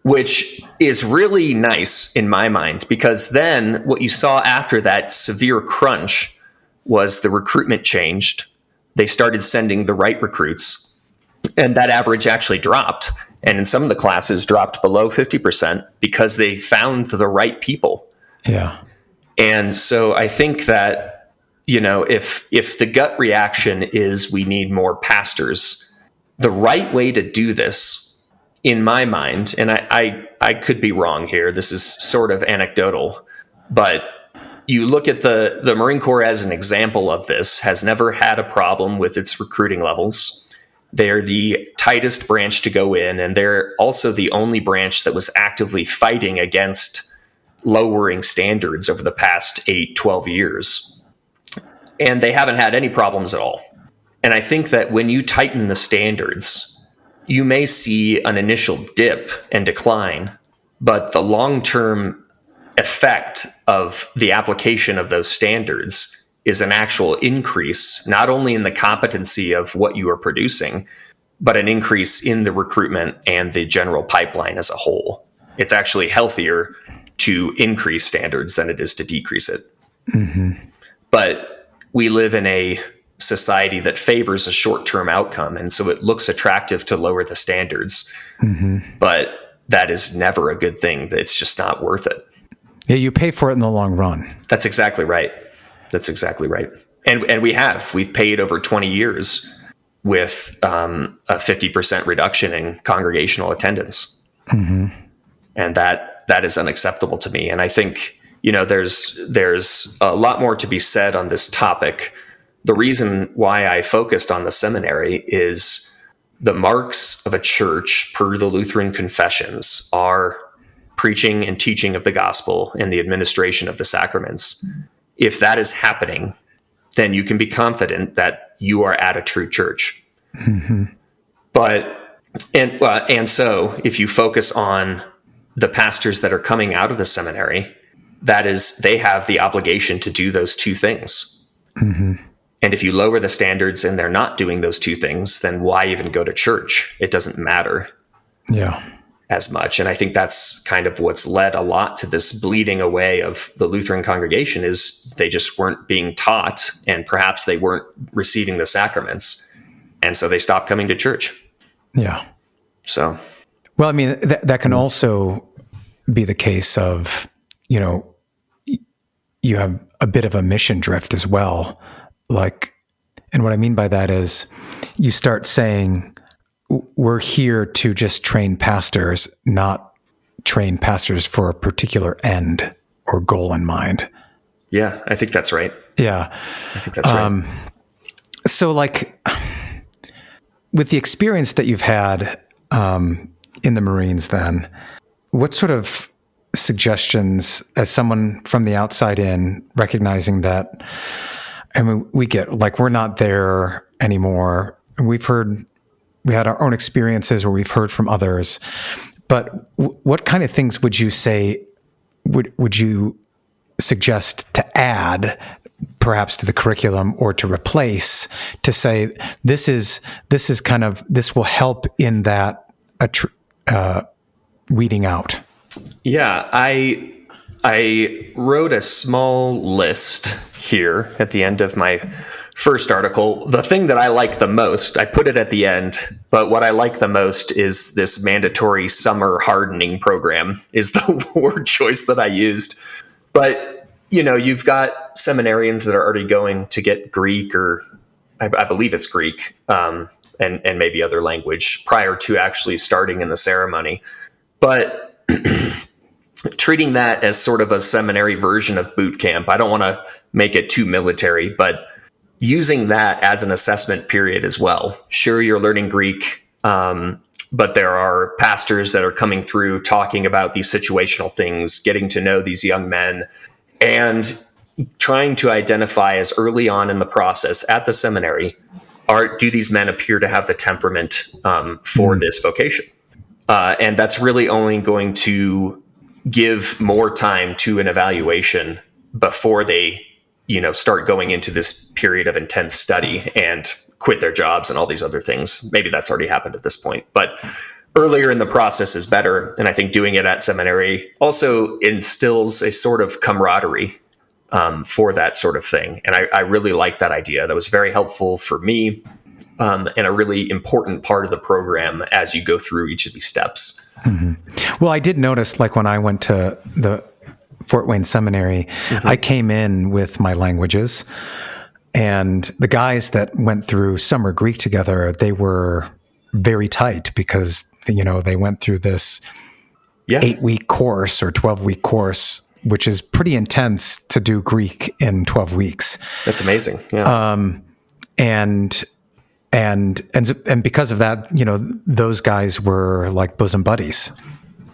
which is really nice in my mind, because then what you saw after that severe crunch was the recruitment changed. They started sending the right recruits, and that average actually dropped. And in some of the classes dropped below 50% because they found the right people. Yeah. And so I think that, if the gut reaction is we need more pastors, the right way to do this, in my mind, and I could be wrong here, this is sort of anecdotal, but you look at the Marine Corps as an example of this, has never had a problem with its recruiting levels. They're the tightest branch to go in, and they're also the only branch that was actively fighting against lowering standards over the past 8-12 years. And they haven't had any problems at all. And I think that when you tighten the standards, you may see an initial dip and decline, but the long-term effect of the application of those standards is an actual increase, not only in the competency of what you are producing, but an increase in the recruitment and the general pipeline as a whole. It's actually healthier to increase standards than it is to decrease it. But we live in a society that favors a short-term outcome, and so it looks attractive to lower the standards. But that is never a good thing. It's just not worth it. Yeah, you pay for it in the long run. That's exactly right. That's exactly right. And we've paid over 20 years with a 50% reduction in congregational attendance. And that is unacceptable to me. And I think, there's a lot more to be said on this topic. The reason why I focused on the seminary is the marks of a church per the Lutheran confessions are preaching and teaching of the gospel and the administration of the sacraments. If that is happening, then you can be confident that you are at a true church. But, and so if you focus on the pastors that are coming out of the seminary, that is, they have the obligation to do those two things. And if you lower the standards and they're not doing those two things, then why even go to church? It doesn't matter. As much. And I think that's kind of what's led a lot to this bleeding away of the Lutheran congregation, is they just weren't being taught, and perhaps they weren't receiving the sacraments. And so they stopped coming to church. Yeah. So, well, I mean, that can also be the case of, you have a bit of a mission drift as well. And what I mean by that is you start saying, we're here to just train pastors, not train pastors for a particular end or goal in mind. Yeah, I think that's right. Yeah. I think that's right. So with the experience that you've had in the Marines then, what sort of suggestions, as someone from the outside in, recognizing that, we get, we're not there anymore. We had our own experiences where we've heard from others, but what kind of things would you say, would you suggest to add perhaps to the curriculum or to replace, to say this will help in that weeding out? Yeah, I wrote a small list here at the end of my first article. The thing that I like the most, I put it at the end, but what I like the most is this mandatory summer hardening program is the word choice that I used. But you've got seminarians that are already going to get Greek, or I believe it's Greek, and maybe other language prior to actually starting in the ceremony. But treating that as sort of a seminary version of boot camp, I don't want to make it too military, but using that as an assessment period as well. Sure, you're learning Greek, but there are pastors that are coming through talking about these situational things, getting to know these young men, and trying to identify as early on in the process at the seminary, do these men appear to have the temperament for this vocation? And that's really only going to give more time to an evaluation before they, start going into this period of intense study and quit their jobs and all these other things. Maybe that's already happened at this point, but earlier in the process is better. And I think doing it at seminary also instills a sort of camaraderie for that sort of thing. And I really like that idea. That was very helpful for me, and a really important part of the program as you go through each of these steps. Mm-hmm. Well, I did notice, like when I went to the Fort Wayne Seminary, I came in with my languages, and the guys that went through summer Greek together, they were very tight because, they went through this 8-week course or 12-week course, which is pretty intense to do Greek in 12 weeks. That's amazing. Yeah. And because of that, those guys were like bosom buddies.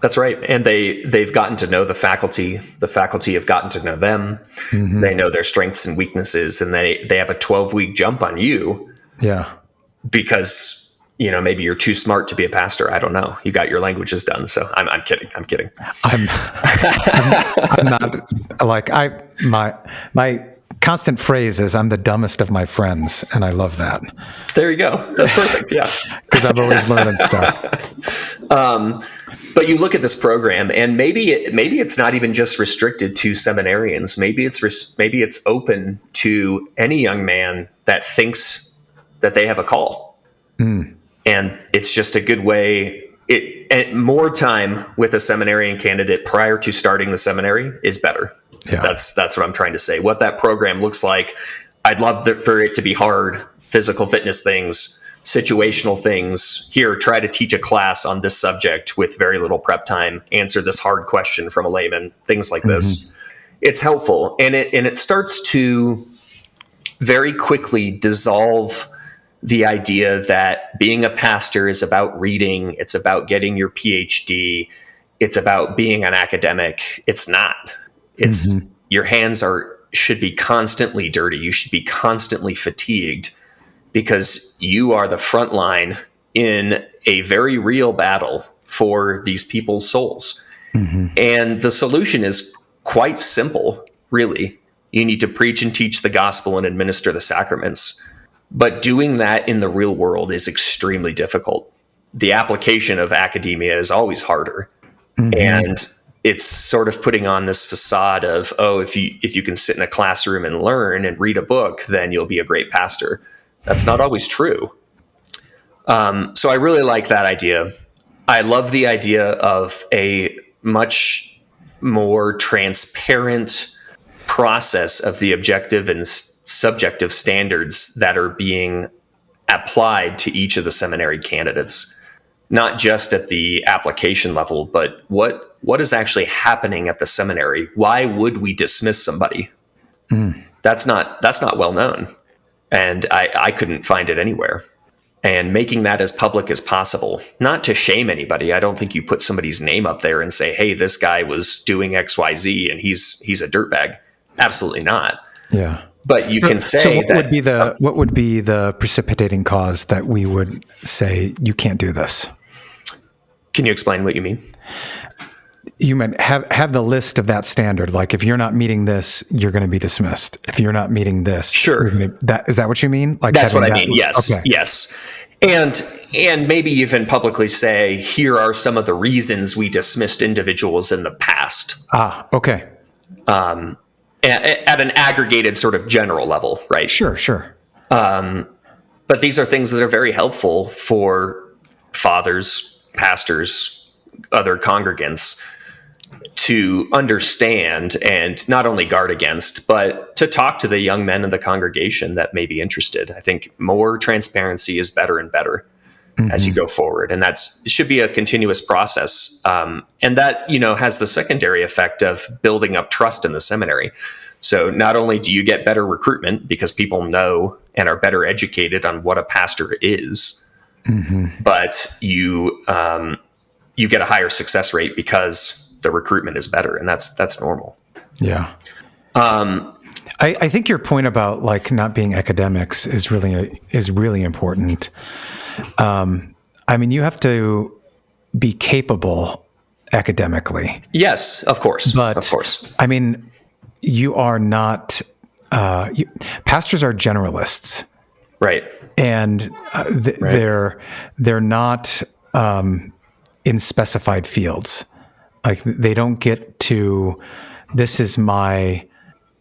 That's right. And they've gotten to know the faculty. The faculty have gotten to know them. Mm-hmm. They know their strengths and weaknesses, and they have a 12-week jump on you. Yeah. Because, maybe you're too smart to be a pastor. I don't know. You got your languages done. So I'm kidding. I'm not like my constant phrase is I'm the dumbest of my friends. And I love that. There you go. That's perfect. Yeah. Because I'm always learning stuff. But you look at this program, and maybe it's not even just restricted to seminarians. Maybe it's open to any young man that thinks that they have a call. And it's just a good way. More time with a seminarian candidate prior to starting the seminary is better. Yeah. That's what I'm trying to say. What that program looks like, I'd love for it to be hard, physical fitness things, situational things. Here, try to teach a class on this subject with very little prep time, answer this hard question from a layman, things like this. It's helpful. And it starts to very quickly dissolve the idea that being a pastor is about reading. It's about getting your PhD. It's about being an academic. It's not. It's your hands should be constantly dirty. You should be constantly fatigued, because you are the front line in a very real battle for these people's souls. And the solution is quite simple, really. You need to preach and teach the gospel and administer the sacraments. But doing that in the real world is extremely difficult. The application of academia is always harder. And it's sort of putting on this facade of, if you can sit in a classroom and learn and read a book, then you'll be a great pastor. That's not always true. So I really like that idea. I love the idea of a much more transparent process of the objective and subjective standards that are being applied to each of the seminary candidates, not just at the application level, but what is actually happening at the seminary? Why would we dismiss somebody? That's not well known. And I couldn't find it anywhere. And making that as public as possible, not to shame anybody. I don't think you put somebody's name up there and say, hey, this guy was doing XYZ and he's a dirtbag. Absolutely not. Yeah. But you can say what would be the precipitating cause that we would say you can't do this? Can you explain what you mean? You meant have the list of that standard. Like if you're not meeting this, you're going to be dismissed. If you're not meeting this, sure. Is that what you mean? Like that's what I mean. Yes. Okay. Yes. And maybe even publicly say, here are some of the reasons we dismissed individuals in the past. Okay. At an aggregated sort of general level, right? Sure. But these are things that are very helpful for fathers, pastors, other congregants to understand and not only guard against, but to talk to the young men in the congregation that may be interested. I think more transparency is better and better as you go forward. And it should be a continuous process. And that, has the secondary effect of building up trust in the seminary. So not only do you get better recruitment because people know and are better educated on what a pastor is, but you get a higher success rate because the recruitment is better, and that's normal. Yeah. I think your point about like not being academics is really important. You have to be capable academically. Yes, of course. But of course. You are not. Pastors are generalists, right? And they're not in specified fields. Like they don't get to, this is my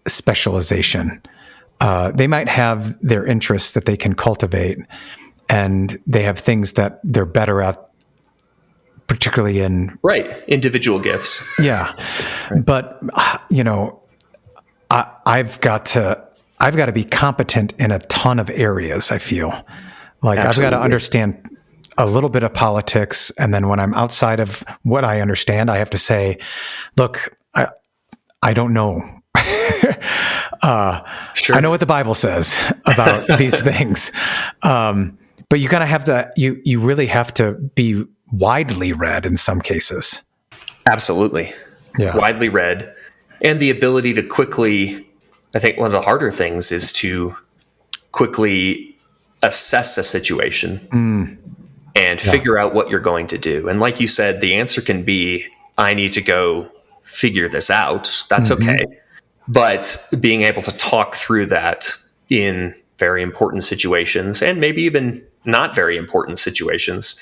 specialization. They might have their interests that they can cultivate, and they have things that they're better at, particularly in individual gifts. Yeah, right. But I've got to be competent in a ton of areas. I feel like Absolutely. I've got to understand a little bit of politics, and then when I'm outside of what I understand, I have to say, "Look, I don't know. Sure. I know what the Bible says about these things." But you gotta have to. You really have to be widely read in some cases. Absolutely, widely read, and the ability to quickly. I think one of the harder things is to quickly assess a situation. And figure out what you're going to do. And like you said, the answer can be, I need to go figure this out. That's okay. But being able to talk through that in very important situations, and maybe even not very important situations,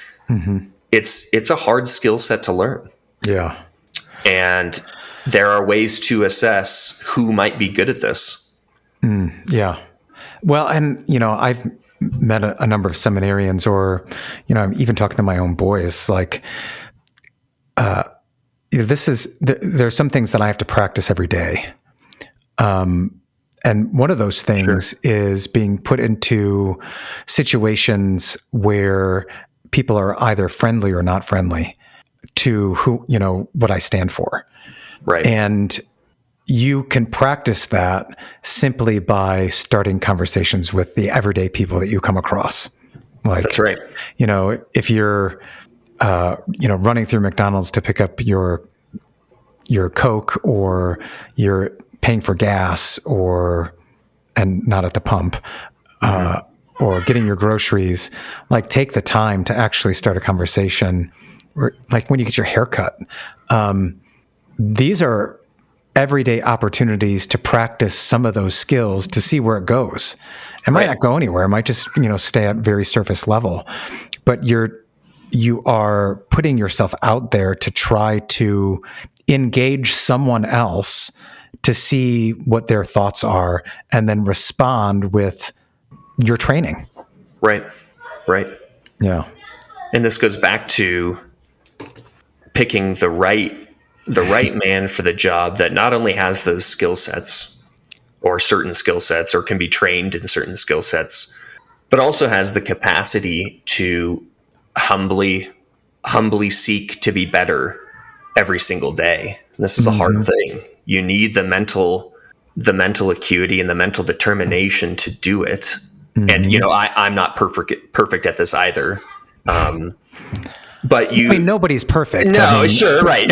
it's a hard skill set to learn. Yeah. And there are ways to assess who might be good at this. Yeah. Well, and, I've met a number of seminarians, or, I'm even talking to my own boys, like, there's some things that I have to practice every day. And one of those things is being put into situations where people are either friendly or not friendly to what I stand for. Right. And you can practice that simply by starting conversations with the everyday people that you come across. Like, that's right. If you're, running through McDonald's to pick up your Coke, or you're paying for gas, and not at the pump, or getting your groceries, like take the time to actually start a conversation. Or like when you get your hair cut, these are everyday opportunities to practice some of those skills to see where it goes. It might not go anywhere. It might just, stay at very surface level, but you are putting yourself out there to try to engage someone else to see what their thoughts are, and then respond with your training. Right. Yeah. And this goes back to picking the right man for the job that not only has those skill sets or certain skill sets, or can be trained in certain skill sets, but also has the capacity to humbly seek to be better every single day. And this is a hard thing. You need the mental acuity and the mental determination to do it. And, I'm not perfect at this either. But nobody's perfect. No, sure, right.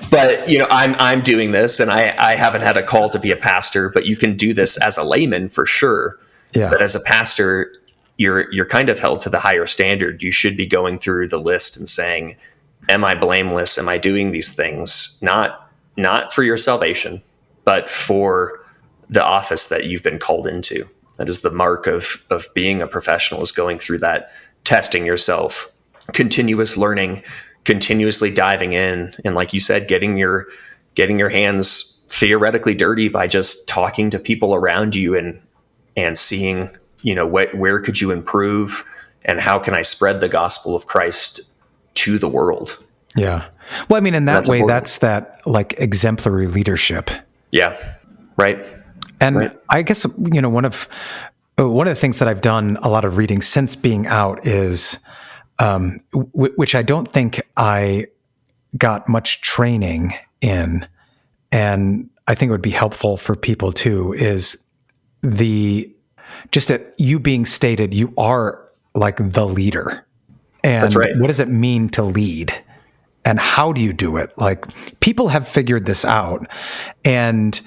But I'm doing this, and I haven't had a call to be a pastor. But you can do this as a layman for sure. Yeah. But as a pastor, you're kind of held to the higher standard. You should be going through the list and saying, am I blameless? Am I doing these things? Not for your salvation, but for the office that you've been called into. That is the mark of being a professional, is going through that, testing yourself, continuous learning, continuously diving in. And like you said, getting your hands theoretically dirty by just talking to people around you and seeing, where could you improve and how can I spread the gospel of Christ to the world? Yeah. Well, I mean, in that That's way, important. that's that like exemplary leadership. Yeah. Right. And Right. I guess, one of the things that I've done a lot of reading since being out is, which I don't think I got much training in, and I think it would be helpful for people too, is just that you being stated, you are like the leader. And That's right. what does it mean to lead? And how do you do it? Like, people have figured this out. And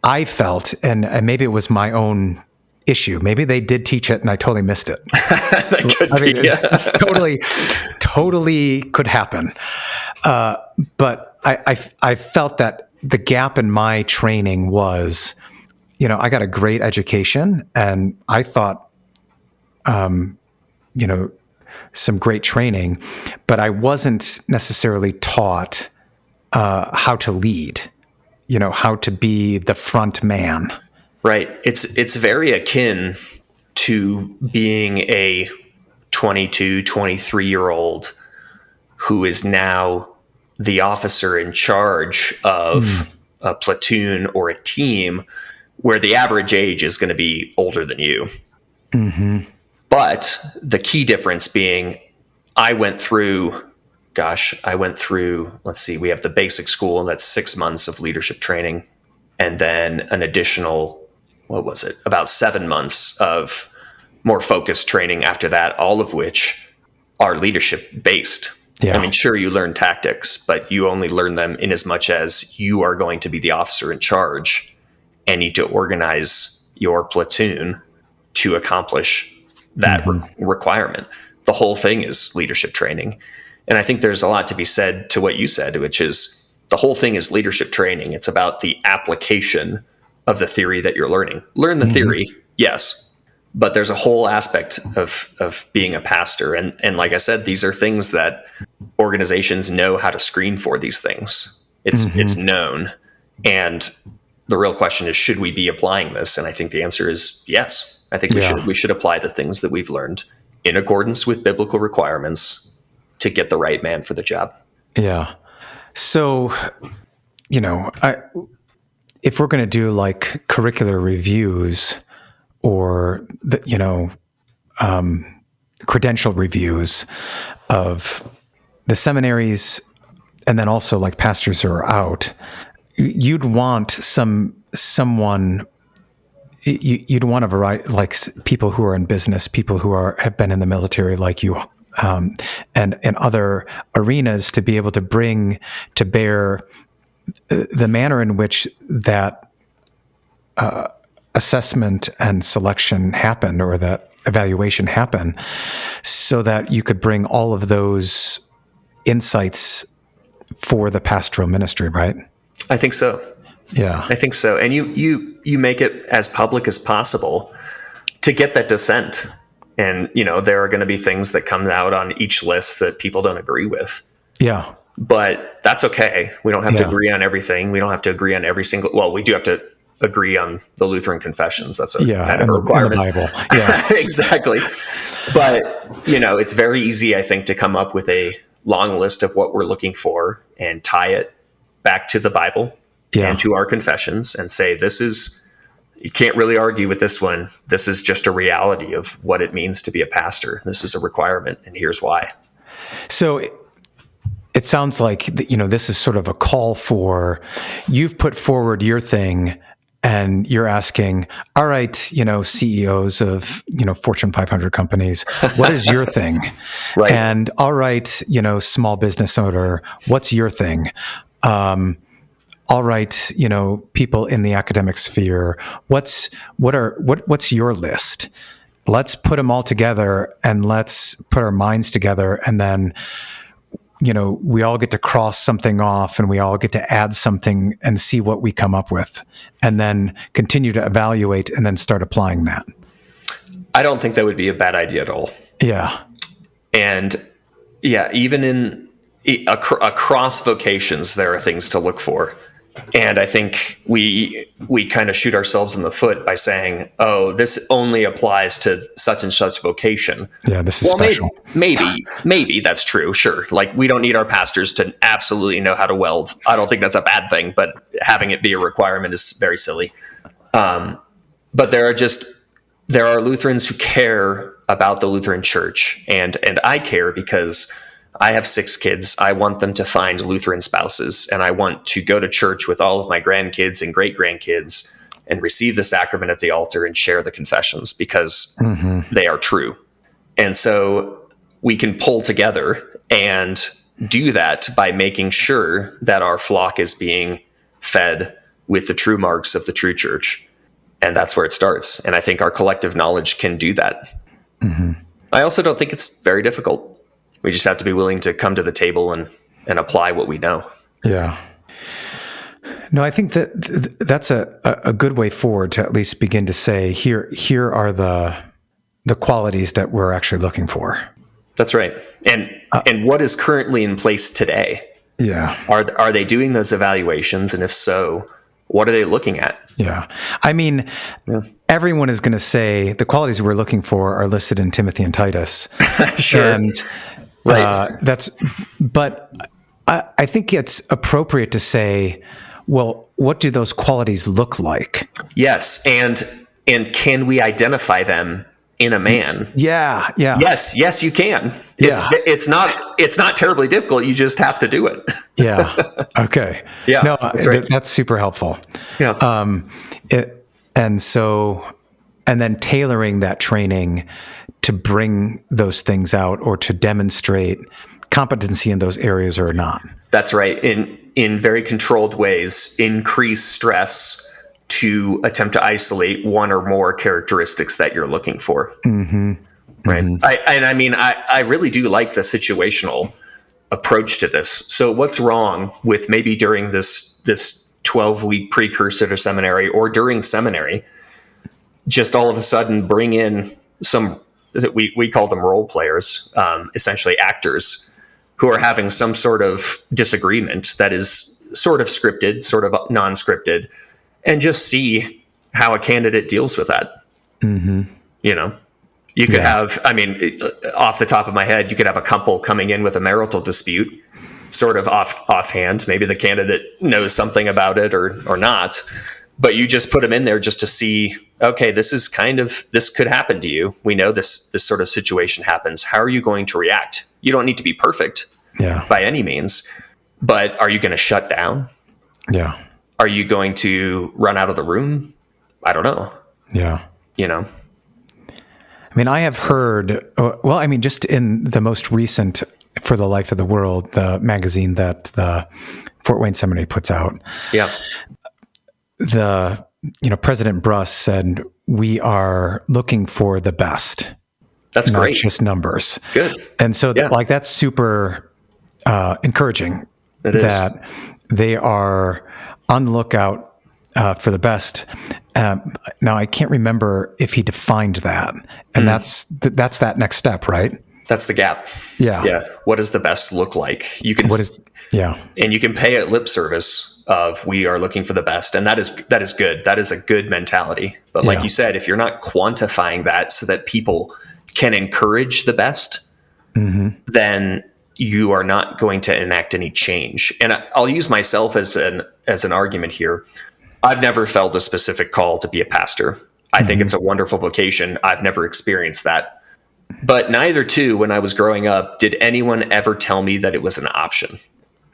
I felt, and maybe it was my own issue, maybe they did teach it and I totally missed it. That could I mean, be, yeah. it's totally could happen. But I felt that the gap in my training was, I got a great education and I thought, some great training, but I wasn't necessarily taught how to lead, how to be the front man. Right. It's very akin to being a 22, 23-year-old who is now the officer in charge of a platoon or a team where the average age is going to be older than you. Mm-hmm. But the key difference being, I went through, let's see, we have the basic school, and that's 6 months of leadership training. And then an additional, about 7 months of more focused training after that, all of which are leadership based. Yeah. I mean, sure, you learn tactics, but you only learn them in as much as you are going to be the officer in charge and need to organize your platoon to accomplish that requirement. The whole thing is leadership training. And I think there's a lot to be said to what you said, which is the whole thing is leadership training. It's about the application of the theory that you're learning. Learn the theory, yes, but there's a whole aspect of being a pastor. And like I said, these are things that organizations know how to screen for these things. It's known. And the real question is, should we be applying this? And I think the answer is yes. I think we should apply the things that we've learned in accordance with biblical requirements to get the right man for the job. Yeah. So, if we're going to do like curricular reviews or credential reviews of the seminaries, and then also like pastors who are out, you'd want someone. You'd want a variety, like people who are in business, people who have been in the military, like you, and other arenas, to be able to bring to bear the manner in which that assessment and selection happen, or that evaluation happen, so that you could bring all of those insights for the pastoral ministry, right? I think so. Yeah, I think so. And you make it as public as possible to get that dissent. And, there are going to be things that come out on each list that people don't agree with. Yeah. But that's okay. We don't have to agree on everything. We don't have to agree on every single, well, we do have to agree on the Lutheran confessions. That's a kind of a requirement. And the Bible. Yeah. Exactly. But, it's very easy, I think, to come up with a long list of what we're looking for and tie it back to the Bible. Yeah. And to our confessions, and say, you can't really argue with this one. This is just a reality of what it means to be a pastor. This is a requirement, and here's why. So it sounds like, this is sort of a call for, you've put forward your thing and you're asking, all right, CEOs of, Fortune 500 companies, what is your thing? Right. And all right, small business owner, what's your thing? All right, people in the academic sphere, what's your list? Let's put them all together and let's put our minds together, and then we all get to cross something off and we all get to add something and see what we come up with, and then continue to evaluate and then start applying that. I don't think that would be a bad idea at all. Yeah. And even in across vocations, there are things to look for. And I think we kind of shoot ourselves in the foot by saying, "Oh, this only applies to such and such vocation." Yeah, this is special. Maybe that's true. Sure, like we don't need our pastors to absolutely know how to weld. I don't think that's a bad thing, but having it be a requirement is very silly. But there are Lutherans who care about the Lutheran Church, and I care because I have 6 kids. I want them to find Lutheran spouses, and I want to go to church with all of my grandkids and great-grandkids and receive the sacrament at the altar and share the confessions because they are true. And so we can pull together and do that by making sure that our flock is being fed with the true marks of the true church. And that's where it starts. And I think our collective knowledge can do that. I also don't think it's very difficult. We just have to be willing to come to the table and apply what we know. Yeah. No, I think that's a good way forward to at least begin to say, here are the qualities that we're actually looking for. That's right. And what is currently in place today? Yeah. Are they doing those evaluations? And if so, what are they looking at? Yeah. I mean, everyone is going to say the qualities we're looking for are listed in Timothy and Titus. Sure. And but I think it's appropriate to say, well, what do those qualities look like? Yes. And can we identify them in a man? Yeah. Yes, you can. It's not terribly difficult. You just have to do it. Yeah. Okay. Yeah. No, that's right. That's super helpful. Yeah. And then tailoring that training to bring those things out or to demonstrate competency in those areas or not. That's right. In very controlled ways, increase stress to attempt to isolate one or more characteristics that you're looking for. Right. I really do like the situational approach to this. So what's wrong with maybe during this 12-week precursor to seminary or during seminary, just all of a sudden bring in some, we call them role players, essentially actors who are having some sort of disagreement that is sort of scripted, sort of non-scripted, and just see how a candidate deals with that. You could have, off the top of my head, you could have a couple coming in with a marital dispute, sort of offhand. Maybe the candidate knows something about it or not, but you just put them in there just to see, okay, this could happen to you. We know this sort of situation happens. How are you going to react? You don't need to be perfect by any means, but are you going to shut down? Yeah. Are you going to run out of the room? I don't know. Yeah. I mean, I have heard, just in the most recent For the Life of the World, the magazine that the Fort Wayne Seminary puts out. Yeah. President Bruss said, we are looking for the best. That's not great. Just numbers. Good. And so that's super encouraging that they are on the lookout for the best. Now, I can't remember if he defined that. And that's that next step, right? That's the gap. Yeah. Yeah. What does the best look like? You can and you can pay it lip service of we are looking for the best. And that is good. That is a good mentality. But like you said, if you're not quantifying that so that people can encourage the best, then you are not going to enact any change. And I'll use myself as an argument here. I've never felt a specific call to be a pastor. I think it's a wonderful vocation. I've never experienced that. But neither too, when I was growing up, did anyone ever tell me that it was an option.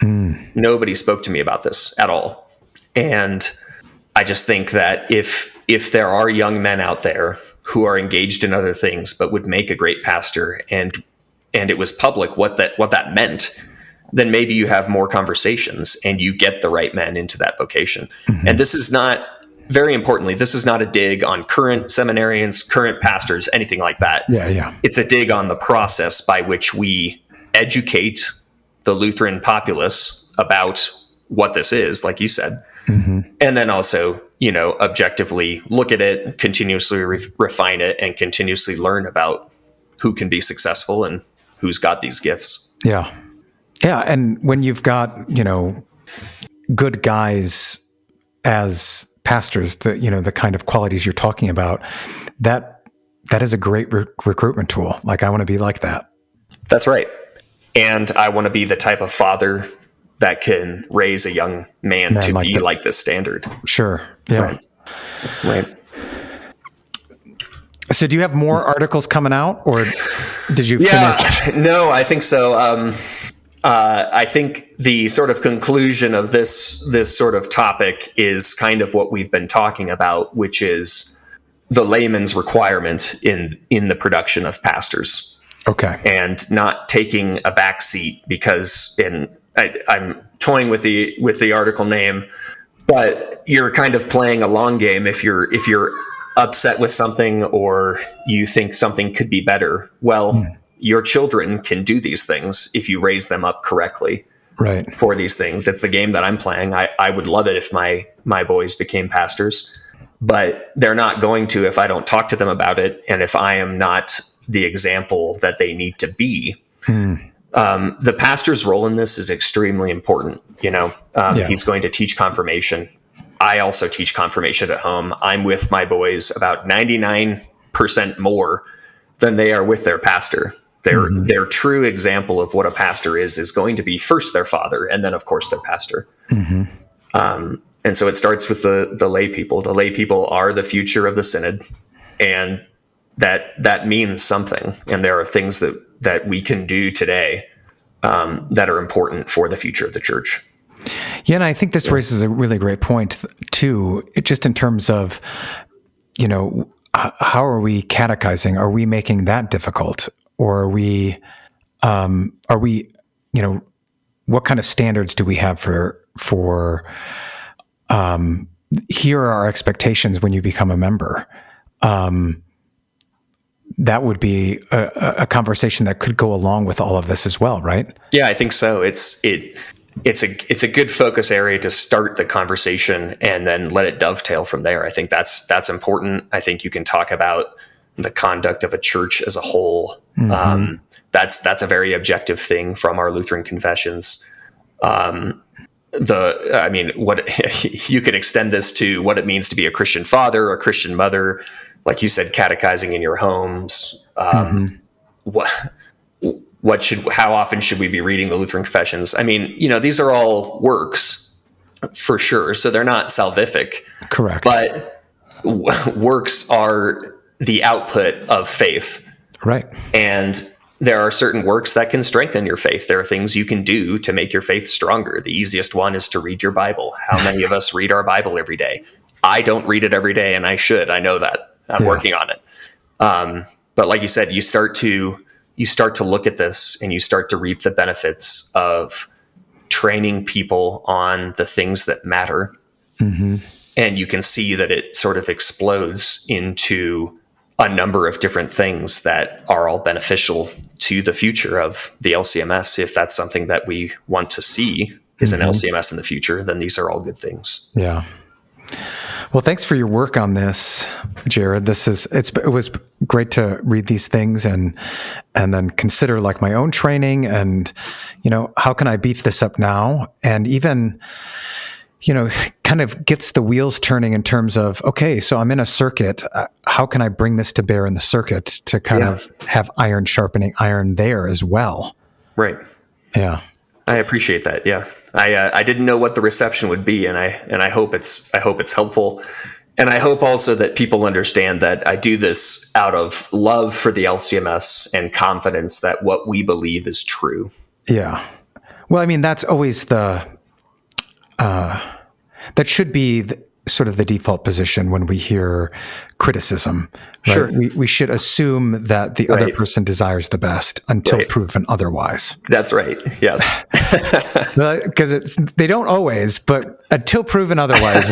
Nobody spoke to me about this at all. And I just think that if there are young men out there who are engaged in other things, but would make a great pastor, and it was public what that meant, then maybe you have more conversations and you get the right men into that vocation. And this is not, very importantly, this is not a dig on current seminarians, current pastors, anything like that. Yeah. It's a dig on the process by which we educate the Lutheran populace about what this is, like you said. And then also, objectively look at it, continuously refine it, and continuously learn about who can be successful and who's got these gifts. Yeah. Yeah. And when you've got, good guys as pastors, the kind of qualities you're talking about, that is a great recruitment tool. Like, I want to be like that. That's right. And I want to be the type of father that can raise a young man to be like this standard. Sure. Yeah. Right. So do you have more articles coming out, or did you finish? No, I think so. I think the sort of conclusion of this sort of topic is kind of what we've been talking about, which is the layman's requirement in the production of pastors. Okay. And not taking a backseat because I'm toying with the article name, but you're kind of playing a long game if you're upset with something or you think something could be better. Well, your children can do these things if you raise them up correctly. Right. For these things. That's the game that I'm playing. I would love it if my boys became pastors, but they're not going to if I don't talk to them about it and if I am not the example that they need to be. The pastor's role in this is extremely important. He's going to teach confirmation. I also teach confirmation at home. I'm with my boys about 99% more than they are with their pastor. Their true example of what a pastor is going to be first their father, and then of course their pastor. And so it starts with the lay people. The lay people are the future of the synod, and that means something. And there are things that we can do today that are important for the future of the church. Yeah, and I think this raises a really great point too, just in terms of, how are we catechizing? Are we making that difficult? Or are we, what kind of standards do we have for here are our expectations when you become a member? That would be a conversation that could go along with all of this as well, right? Yeah, I think so. It's a good focus area to start the conversation and then let it dovetail from there. I think that's important. I think you can talk about the conduct of a church as a whole. That's a very objective thing from our Lutheran confessions. What you could extend this to what it means to be a Christian father, a Christian mother, like you said, catechizing in your homes. How often should we be reading the Lutheran confessions? These are all works for sure. So they're not salvific. Correct. But works are the output of faith. Right. And there are certain works that can strengthen your faith. There are things you can do to make your faith stronger. The easiest one is to read your Bible. How many of us read our Bible every day? I don't read it every day, and I should. I know that. I'm working on it. But like you said, you start to look at this and you start to reap the benefits of training people on the things that matter. And you can see that it sort of explodes into a number of different things that are all beneficial to the future of the LCMS. If that's something that we want to see is an LCMS in the future, then these are all good things. Yeah. Well, thanks for your work on this, Jarryd. It was great to read these things and then consider like my own training and, how can I beef this up now? And even, kind of gets the wheels turning in terms of, okay, so I'm in a circuit. How can I bring this to bear in the circuit to kind of have iron sharpening iron there as well? Right. Yeah. I appreciate that. Yeah. I didn't know what the reception would be, and I hope it's helpful. And I hope also that people understand that I do this out of love for the LCMS and confidence that what we believe is true. Yeah. Well, that's always that should be sort of the default position when we hear criticism. Right? Sure. We should assume that the other person desires the best until proven otherwise. That's right. Yes. Because they don't always, but until proven otherwise,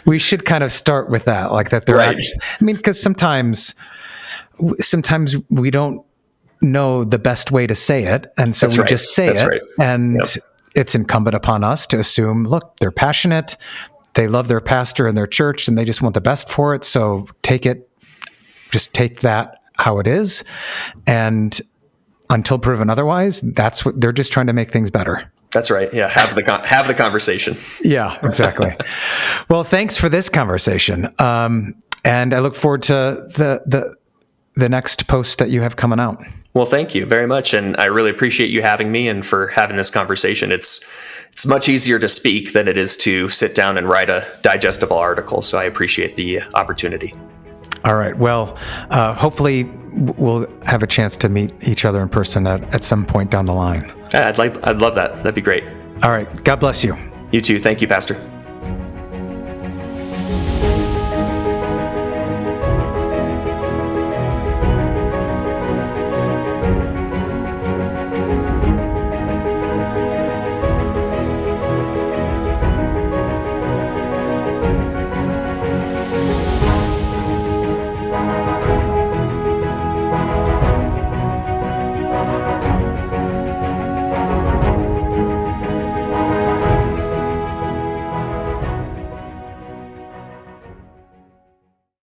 we should kind of start with that, like that they're actually, because sometimes we don't know the best way to say it, and so That's we right. just say That's it. right. And Yep. it's incumbent upon us to assume, look, they're passionate, they love their pastor and their church, and they just want the best for it. So just take that how it is. And until proven otherwise, that's what they're just trying to make things better. That's right. Yeah. Have the conversation. Yeah, exactly. Well, thanks for this conversation. And I look forward to the next post that you have coming out. Well, thank you very much. And I really appreciate you having me and for having this conversation. It's much easier to speak than it is to sit down and write a digestible article. So I appreciate the opportunity. All right. Well, hopefully we'll have a chance to meet each other in person at some point down the line. I'd love that. That'd be great. All right. God bless you. You too. Thank you, Pastor.